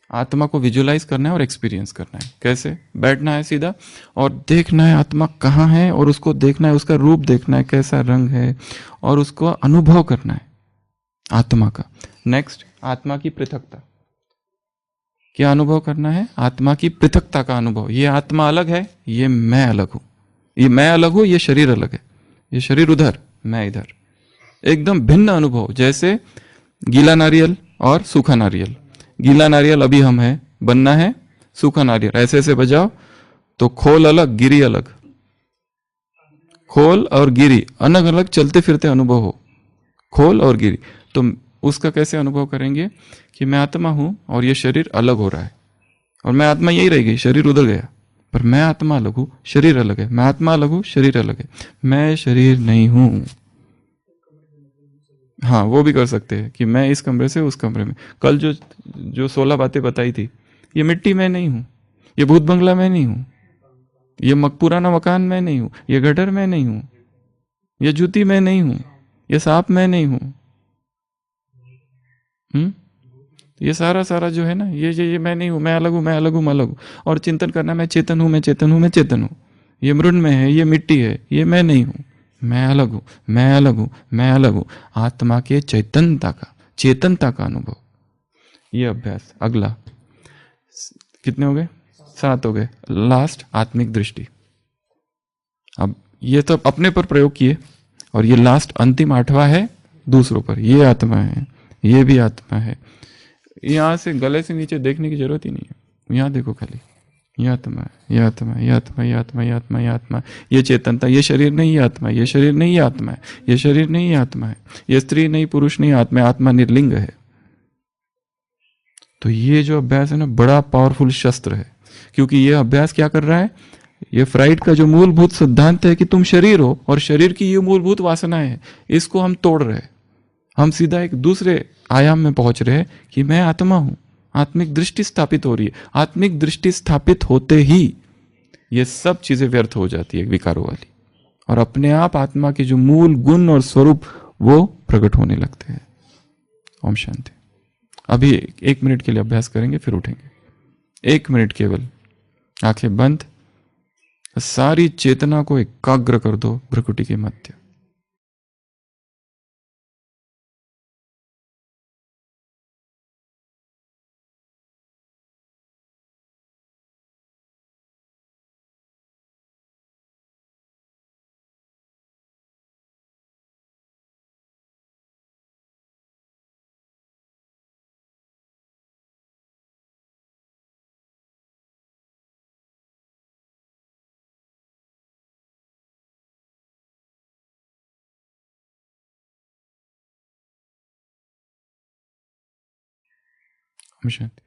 आत्मा को विजुअलाइज करना है और एक्सपीरियंस करना है। कैसे? बैठना है सीधा और देखना है आत्मा कहाँ है, और उसको देखना है, उसका रूप देखना है, कैसा रंग है, और उसको अनुभव करना है आत्मा का। नेक्स्ट, आत्मा की पृथकता। क्या अनुभव करना है? आत्मा की पृथकता का अनुभव। ये आत्मा अलग है, ये मैं अलग हूं, ये मैं अलग हूं, ये शरीर अलग है। ये शरीर उधर, मैं इधर, एकदम भिन्न अनुभव। जैसे गीला नारियल और सूखा नारियल। गीला नारियल अभी हम हैं, बनना है सूखा नारियल। ऐसे ऐसे बजाओ तो खोल अलग, गिरी अलग। खोल और गिरी अलग अलग चलते फिरते अनुभव हो, खोल और गिरी। तो उसका कैसे अनुभव करेंगे कि मैं आत्मा हूं और ये शरीर अलग हो रहा है, और मैं आत्मा यही रह गई, शरीर उधर गया, पर मैं आत्मा अलग हूं, शरीर अलग है। मैं आत्मा अलग हूं, शरीर अलग है। मैं शरीर नहीं हूं। हाँ, वो भी कर सकते हैं कि मैं इस कमरे से उस कमरे में। कल जो जो 16 बातें बताई थी, ये मिट्टी में नहीं हूं, ये भूत बंगला में नहीं हूं, ये पुराना मकान में नहीं हूं, ये गटर में नहीं हूं, ये जूती में नहीं हूं, ये सांप में नहीं हूं। हम्म, ये सारा सारा जो है ना, ये मैं नहीं हूं, मैं अलग हूं, मैं अलग हूं, मैं अलग हूं। और चिंतन करना, मैं चेतन हूं, मैं चेतन हूं, मैं चेतन हूं। ये मृण में है, ये मिट्टी है, ये मैं नहीं हूं, मैं अलग हूं, मैं अलग हूं, मैं अलग हूं। आत्मा के चैतन्यता का, चेतनता का अनुभव। ये अभ्यास। अगला कितने हो गए? 7 हो गए। लास्ट आत्मिक दृष्टि। अब ये तो अपने पर प्रयोग किए, और ये लास्ट अंतिम 8वां है दूसरों पर। ये आत्मा है, ये भी आत्मा है। यहाँ से गले से नीचे देखने की जरूरत ही नहीं है, यहाँ देखो खाली। ये आत्मा है, ये आत्मा है, ये आत्मा, ये आत्मा, ये आत्मा, ये आत्मा, ये चेतनता। ये शरीर नहीं, ये आत्मा है, ये शरीर नहीं, ये आत्मा है, ये शरीर नहीं, ये आत्मा है, ये स्त्री नहीं, पुरुष नहीं, आत्मा है, आत्मा निर्लिंग है। तो ये जो अभ्यास है ना, बड़ा पावरफुल शस्त्र है। क्योंकि ये अभ्यास क्या कर रहा है, ये फ्राइड का जो मूलभूत सिद्धांत है कि तुम शरीर हो और शरीर की ये मूलभूत वासनाएं है, इसको हम तोड़ रहे हैं। हम सीधा एक दूसरे आयाम में पहुंच रहे हैं कि मैं आत्मा हूं। आत्मिक दृष्टि स्थापित हो रही है। आत्मिक दृष्टि स्थापित होते ही ये सब चीजें व्यर्थ हो जाती है विकारों वाली, और अपने आप आत्मा के जो मूल गुण और स्वरूप वो प्रकट होने लगते हैं। ओम शांति। अभी 1 मिनट के लिए अभ्यास करेंगे, फिर उठेंगे। 1 मिनट केवल, आंखें बंद, सारी चेतना को एकाग्र कर दो भ्रुकुटी के मध्य। ओम शांति।